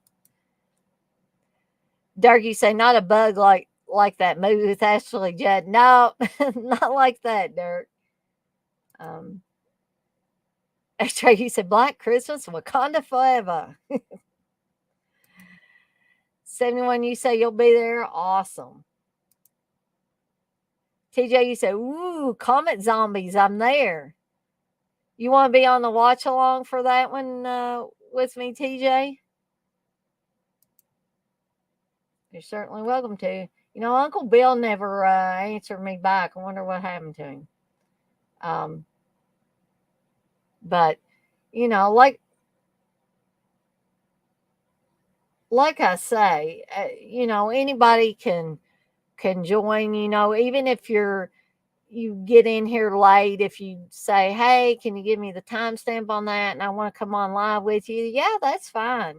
Dirk, you say, not a bug like that movie with Ashley Judd. No, not like that, Dirk. X-Ray, you said, Black Christmas, Wakanda forever. 71, you say you'll be there. Awesome. TJ, you say, ooh, Comet Zombies, I'm there. You want to be on the watch along for that one with me, TJ? You're certainly welcome to. Uncle Bill never answered me back. I wonder what happened to him. But, like I say, anybody can join, even if you get in here late, if you say, hey, can you give me the timestamp on that? And I want to come on live with you. Yeah, that's fine.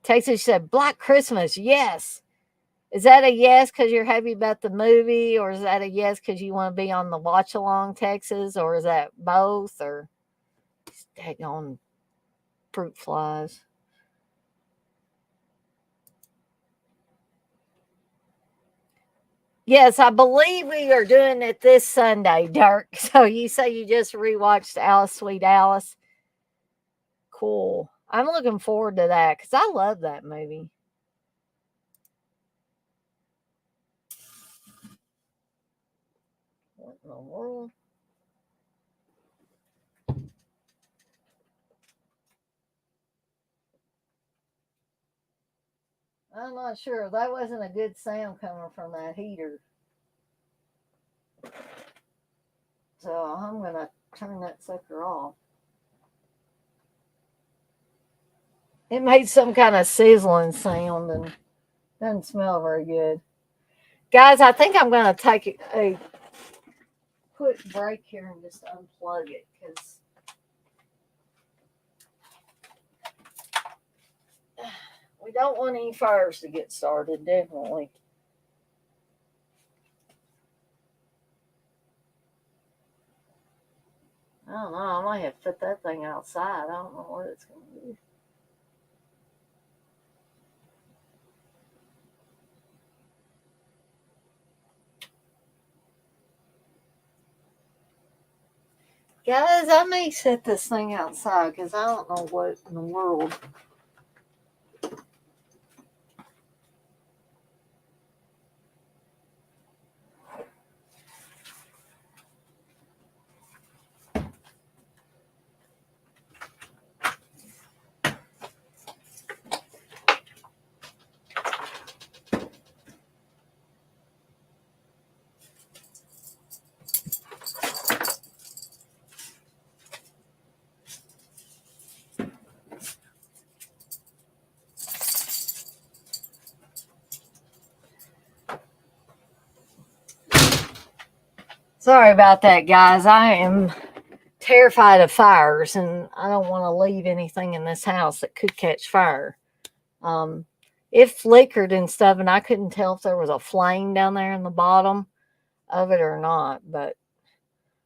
Texas said, Black Christmas. Yes. Is that a yes because you're happy about the movie, or is that a yes because you want to be on the watch along Texas, or is that both, or daggone fruit flies? Yes, I believe we are doing it this Sunday, Dirk. So you say you just rewatched Alice Sweet Alice. Cool. I'm looking forward to that because I love that movie. What in the world? I'm not sure. That wasn't a good sound coming from that heater. So I'm going to turn that sucker off. It made some kind of sizzling sound and doesn't smell very good. Guys, I think I'm going to take a quick break here and just unplug it because we don't want any fires to get started, definitely. I don't know. I might have to put that thing outside. I don't know what it's going to do. Guys, I may set this thing outside because I don't know what in the world. Sorry about that, guys. I am terrified of fires and I don't want to leave anything in this house that could catch fire. Um, it flickered and stuff, and I couldn't tell if there was a flame down there in the bottom of it or not. But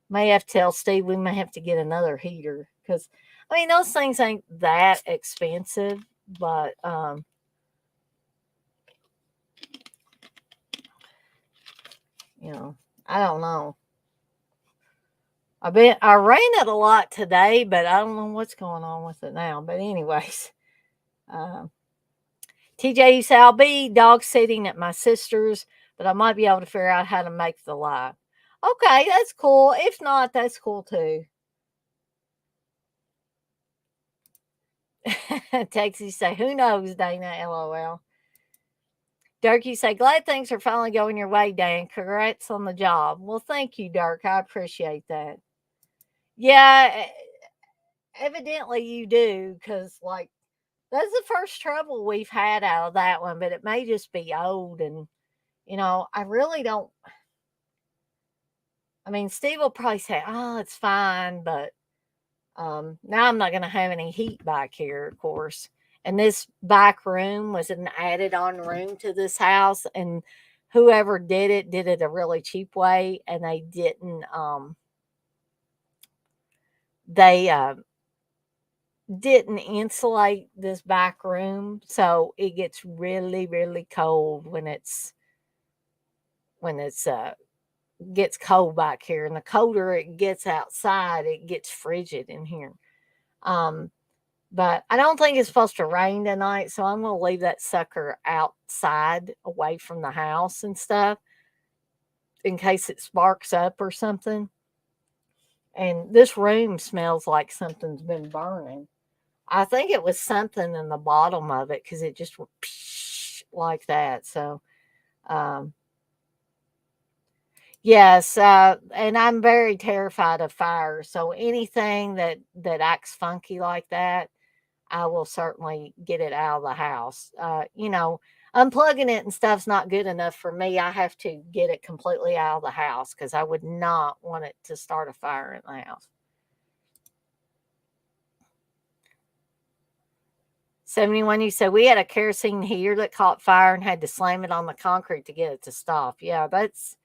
may have to tell Steve we may have to get another heater because I mean those things ain't that expensive, but you know, I don't know. I ran it a lot today, but I don't know what's going on with it now. But anyways, um, TJ, you say I'll be dog sitting at my sister's, but I might be able to figure out how to make the live. Okay, that's cool. If not, that's cool too. Texas say, who knows, Dana? LOL. Dirk, you say, glad things are finally going your way, Dan. Congrats on the job. Well, thank you, Dirk. I appreciate that. Yeah, evidently you do, because, like, that's the first trouble we've had out of that one, but it may just be old. And, I really don't. I mean, Steve will probably say, oh, it's fine, but now I'm not going to have any heat back here, of course. And this back room was an added on room to this house. And whoever did it a really cheap way. And they didn't insulate this back room. So it gets really, really cold when it's gets cold back here. And the colder it gets outside, it gets frigid in here. Um, But I don't think it's supposed to rain tonight, so I'm gonna leave that sucker outside away from the house and stuff in case it sparks up or something. And this room smells like something's been burning. I think it was something in the bottom of it because it just went like that. So, um, yes, and I'm very terrified of fire. So anything that acts funky like that, I will certainly get it out of the house. Unplugging it and stuff's not good enough for me. I have to get it completely out of the house because I would not want it to start a fire in the house. 71, you said we had a kerosene heater that caught fire and had to slam it on the concrete to get it to stop. Yeah, that's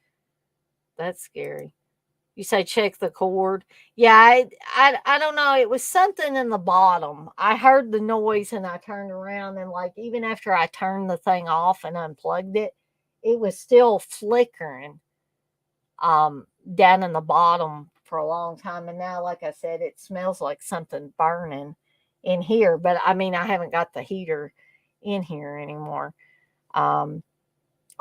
scary. You say check the cord. Yeah, I don't know. It was something in the bottom. I heard the noise and I turned around and like even after I turned the thing off and unplugged it, it was still flickering down in the bottom for a long time. And now, like I said, it smells like something burning in here. But I mean, I haven't got the heater in here anymore. Um,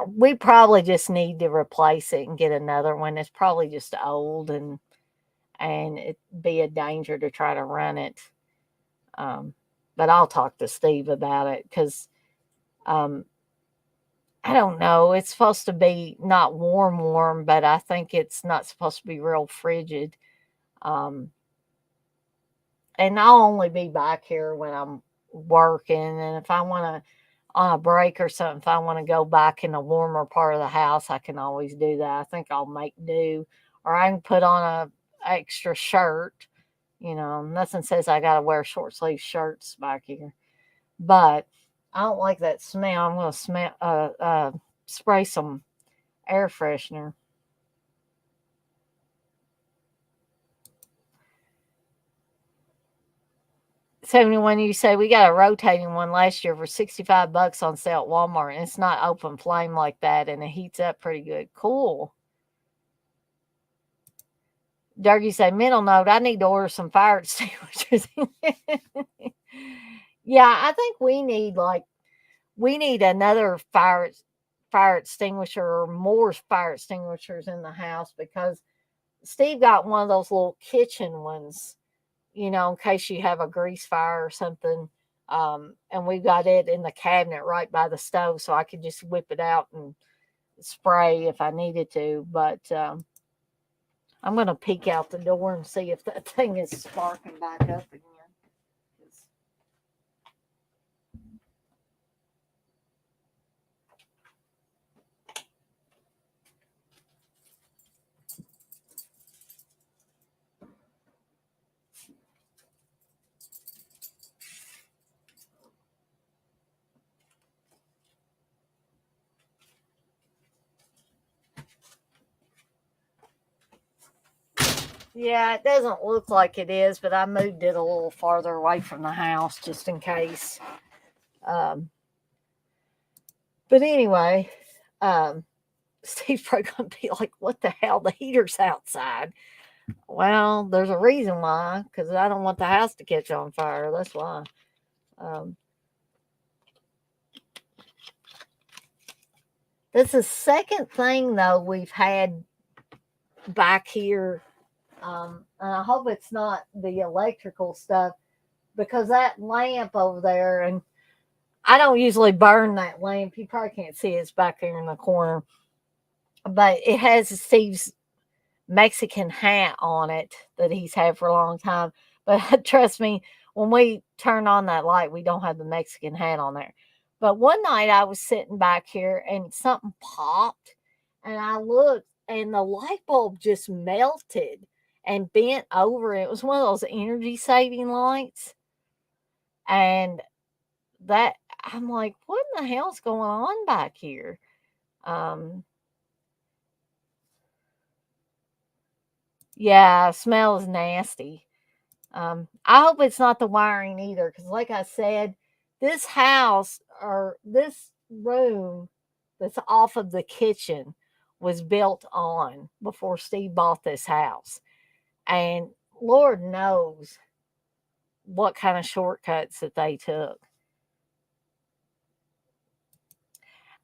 we probably just need to replace it and get another one. It's probably just old and it'd be a danger to try to run it. Um, but I'll talk to Steve about it because um, I don't know. It's supposed to be not warm, warm, but I think it's not supposed to be real frigid. Um, and I'll only be back here when I'm working. And if I want to, on a break or something, if I want to go back in the warmer part of the house, I can always do that. I think I'll make do, or I can put on a extra shirt. You know, nothing says I got to wear short sleeve shirts back here, but I don't like that smell. I'm gonna spray some air freshener. 71, you say we got a rotating one last year for 65 bucks on sale at Walmart, and it's not open flame like that, and it heats up pretty good. Cool. Dougie say, mental note, I need to order some fire extinguishers. Yeah, I think we need another fire extinguisher or more fire extinguishers in the house because Steve got one of those little kitchen ones, you know, in case you have a grease fire or something. And we got it in the cabinet right by the stove, so I could just whip it out and spray if I needed to. But I'm going to peek out the door and see if that thing is sparking back up again. Yeah, it doesn't look like it is, but I moved it a little farther away from the house just in case. Um, but anyway, um, Steve's probably going to be like, what the hell? The heater's outside. Well, there's a reason why, because I don't want the house to catch on fire. That's why. Um, that's the second thing, though, we've had back here. And I hope it's not the electrical stuff because that lamp over there, and I don't usually burn that lamp. You probably can't see it's back here in the corner, but it has Steve's Mexican hat on it that he's had for a long time. But trust me, when we turn on that light, we don't have the Mexican hat on there. But one night I was sitting back here and something popped, and I looked, and the light bulb just melted and bent over. It was one of those energy saving lights. And that, I'm like, what in the hell's going on back here? Um, yeah, smell is nasty. I hope it's not the wiring either, because like I said, this house or this room that's off of the kitchen was built on before Steve bought this house. And Lord knows what kind of shortcuts that they took.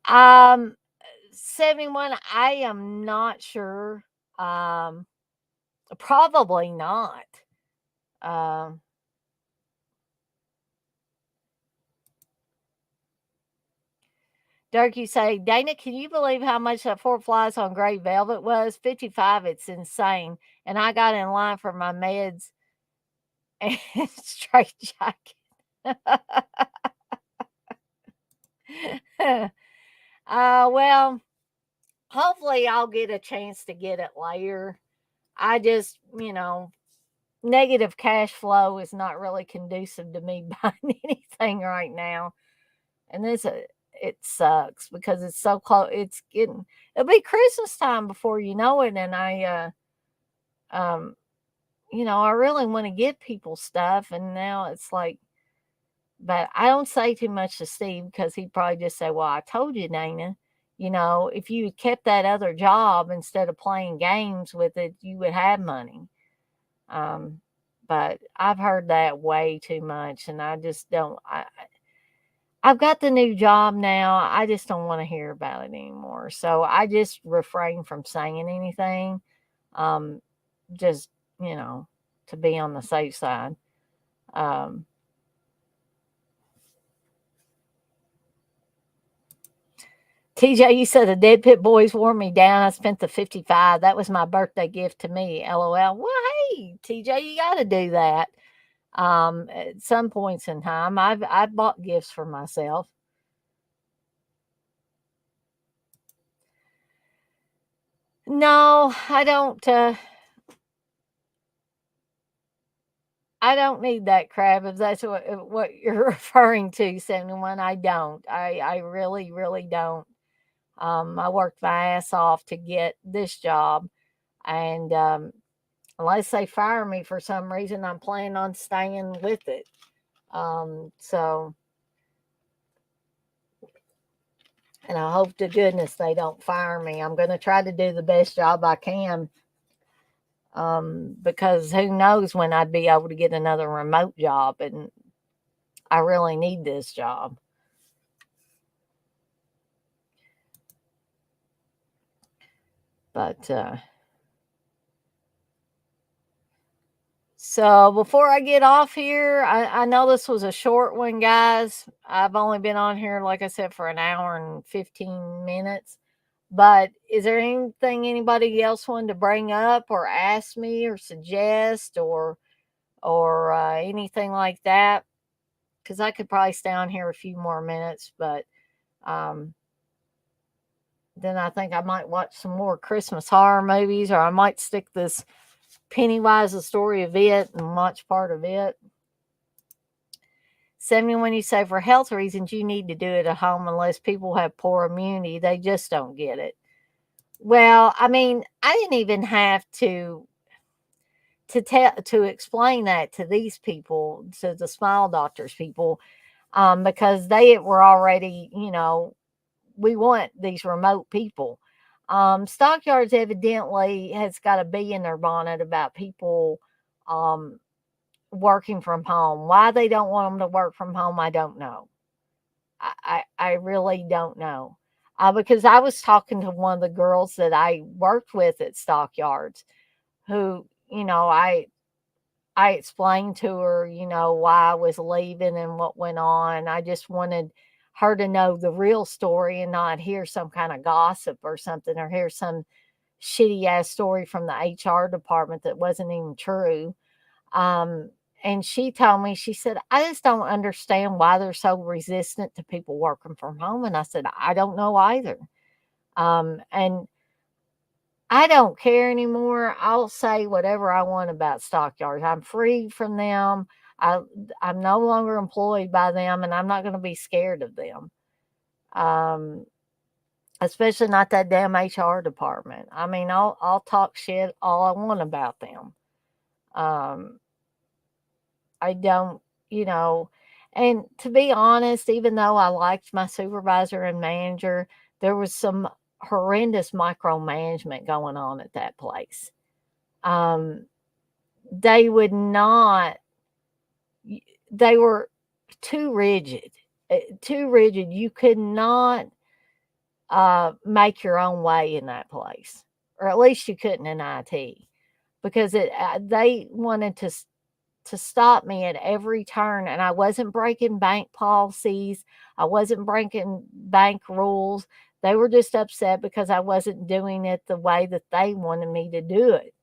Um, 71, I am not sure. Um, Probably not. Um, Dirk, you say, Dana, can you believe how much that Four Flies on Gray Velvet was? 55. It's insane. And I got in line for my meds and straight jacket. Well, hopefully I'll get a chance to get it later. I just, you know, negative cash flow is not really conducive to me buying anything right now. And it sucks because it's so close. It'll be Christmas time before you know it. And um, I really want to get people stuff. And now it's like, but I don't say too much to Steve because he'd probably just say, well, I told you, Dana, if you had kept that other job instead of playing games with it, you would have money. Um, but I've heard that way too much, and I just don't. I've got the new job now. I just don't want to hear about it anymore. So I just refrain from saying anything, um, just you know, to be on the safe side. Um, TJ, you said the Dead Pit Boys wore me down. I spent the 55. That was my birthday gift to me. LOL. Well, hey, TJ, you got to do that. At some points in time, I've bought gifts for myself. No, I don't. I don't need that crap. If that's what you're referring to, 71, I don't. I really, really don't. I worked my ass off to get this job, and unless they fire me for some reason, I'm planning on staying with it. So, and I hope to goodness they don't fire me. I'm going to try to do the best job I can, because who knows when I'd be able to get another remote job, and I really need this job. But so before I get off here, I know this was a short one, guys. I've only been on here, like I said, for an hour and 15 minutes. But is there anything anybody else wanted to bring up or ask me or suggest or anything like that? Because I could probably stay on here a few more minutes, but um, then I think I might watch some more Christmas horror movies, or I might stick this Pennywise, the story of it, and watch part of it. 71, you say for health reasons, you need to do it at home unless people have poor immunity. They just don't get it. Well, I mean, I didn't even have to explain that to these people, to the Smile Doctors people, because they were already, we want these remote people. Stockyards evidently has got a bee in their bonnet about people um, working from home. Why they don't want them to work from home, I don't know. I really don't know. Because I was talking to one of the girls that I worked with at Stockyards, who, I explained to her, why I was leaving and what went on. I just wanted her to know the real story and not hear some kind of gossip or something, or hear some shitty ass story from the HR department that wasn't even true. Um, and she told me, she said, I just don't understand why they're so resistant to people working from home. And I said, I don't know either. And I don't care anymore. I'll say whatever I want about stockyards. I'm free from them. I I'm no longer employed by them, and I'm not going to be scared of them. Um, Especially not that damn HR department. I mean, I'll talk shit all I want about them. Um, I don't, you know, and to be honest, even though I liked my supervisor and manager, there was some horrendous micromanagement going on at that place. Um, they would not, they were too rigid, too rigid. You could not make your own way in that place, or at least you couldn't in IT, because they wanted to stop me at every turn, and I wasn't breaking bank policies. I wasn't breaking bank rules. They were just upset because I wasn't doing it the way that they wanted me to do it.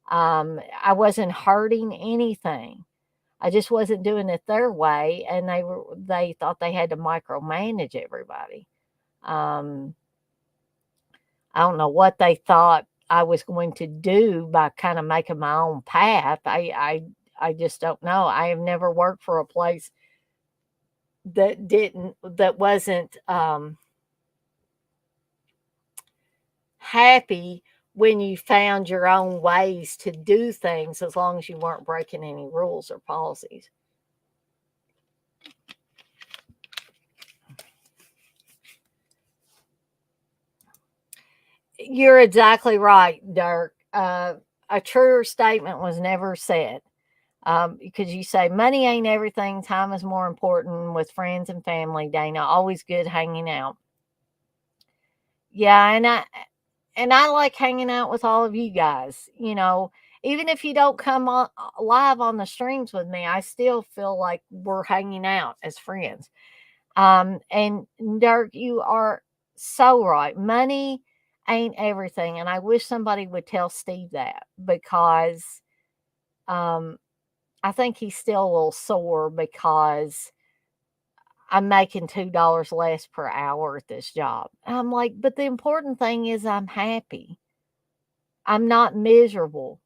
I wasn't hurting anything. I just wasn't doing it their way, and they thought they had to micromanage everybody. Um, I don't know what they thought I was going to do by kind of making my own path. I just don't know. I have never worked for a place that wasn't happy when you found your own ways to do things as long as you weren't breaking any rules or policies. You're exactly right, Dirk. A truer statement was never said. Because you say money ain't everything, time is more important with friends and family, Dana. Always good hanging out. Yeah, and I like hanging out with all of you guys. Even if you don't come on live on the streams with me, I still feel like we're hanging out as friends. And Dirk, you are so right. Money ain't everything, and I wish somebody would tell Steve that because um, I think he's still a little sore because I'm making $2 less per hour at this job. And I'm like, but the important thing is I'm happy. I'm not miserable.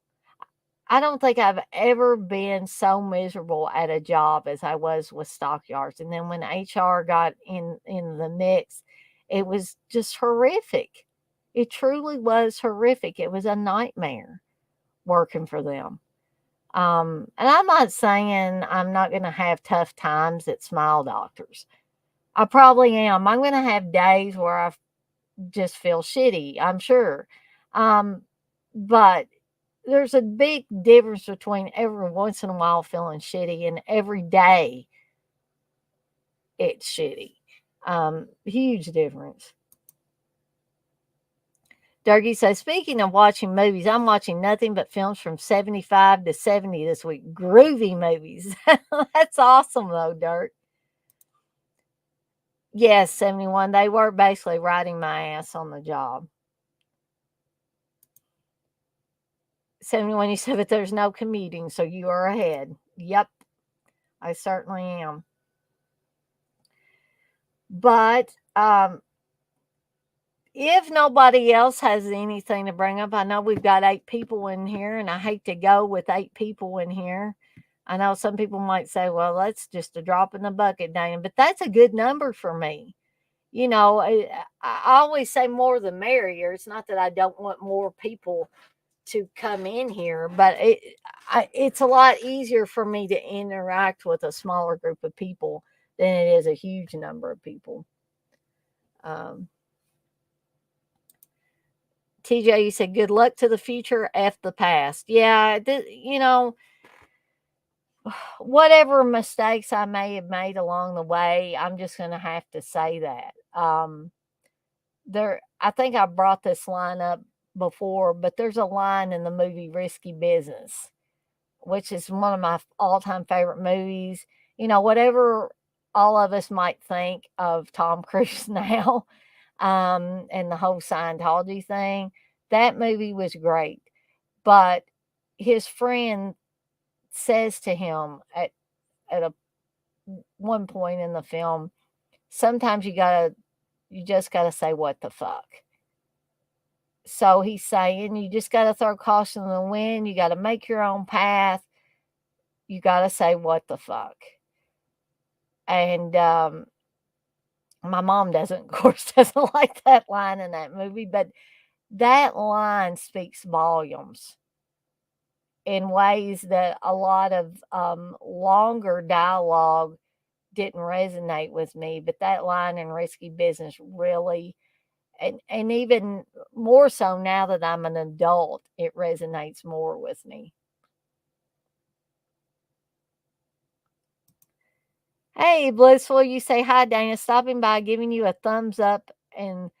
I don't think I've ever been so miserable at a job as I was with Stockyards. And then when HR got in the mix, it was just horrific. It truly was horrific. It was a nightmare working for them. And I'm not saying I'm not going to have tough times at Smile Doctors. I probably am. I'm going to have days where I just feel shitty, I'm sure. Um, but there's a big difference between every once in a while feeling shitty and every day it's shitty. Huge difference. Dougie says, speaking of watching movies, I'm watching nothing but films from 75 to 70 this week. Groovy movies. That's awesome, though, Dirk. Yes, 71. They were basically riding my ass on the job. 71, you said, but there's no commuting, so you are ahead. Yep, I certainly am. But if nobody else has anything to bring up, I know we've got 8 people in here, and I hate to go with 8 people in here. I know some people might say, well, that's just a drop in the bucket, Dana, but that's a good number for me. I always say more the merrier. It's not that I don't want more people to come in here, but it's a lot easier for me to interact with a smaller group of people than it is a huge number of people. TJ, you said, good luck to the future, F the past. Yeah, whatever mistakes I may have made along the way, I'm just going to have to say that. I think I brought this line up before, but there's a line in the movie Risky Business, which is one of my all-time favorite movies. Whatever all of us might think of Tom Cruise now, and the whole Scientology thing, that movie was great. But his friend says to him at a one point in the film, sometimes you just gotta say what the fuck. So he's saying you just gotta throw caution in the wind, you gotta make your own path, you gotta say what the fuck. And my mom doesn't, of course, doesn't like that line in that movie, but that line speaks volumes in ways that a lot of longer dialogue didn't resonate with me. But that line in Risky Business really, and even more so now that I'm an adult, it resonates more with me. Hey, Blissful, you say hi, Dana. Stopping by, giving you a thumbs up and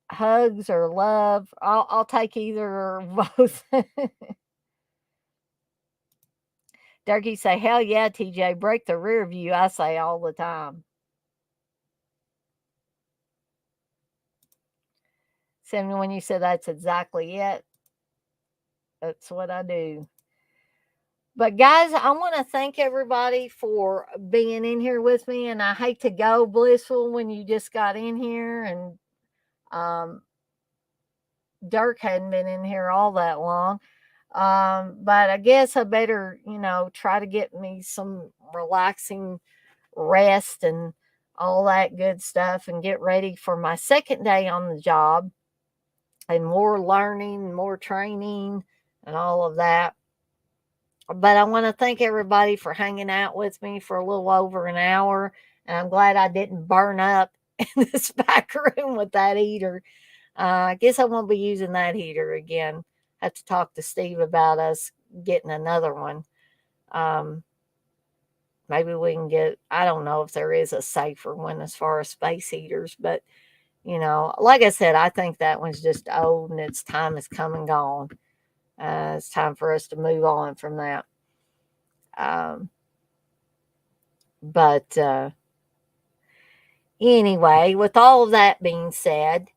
hugs or love. I'll take either or both. Durkee say, hell yeah, TJ, break the rear view. I say all the time. 71, you said that's exactly it. That's what I do. But guys, I want to thank everybody for being in here with me. And I hate to go, Blissful, when you just got in here. And Dirk hadn't been in here all that long. But I guess I better, try to get me some relaxing rest and all that good stuff and get ready for my second day on the job and more learning, more training, and all of that. But I want to thank everybody for hanging out with me for a little over an hour. And I'm glad I didn't burn up in this back room with that heater. I guess I won't be using that heater again. Have to talk to Steve about us getting another one. Um, Maybe we can get, I don't know if there is a safer one as far as space heaters, but like I said, I think that one's just old and its time has come and gone. It's time for us to move on from that. Um, but anyway, with all of that being said,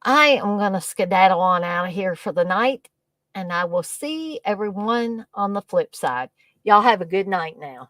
I am going to skedaddle on out of here for the night, and I will see everyone on the flip side. Y'all have a good night now.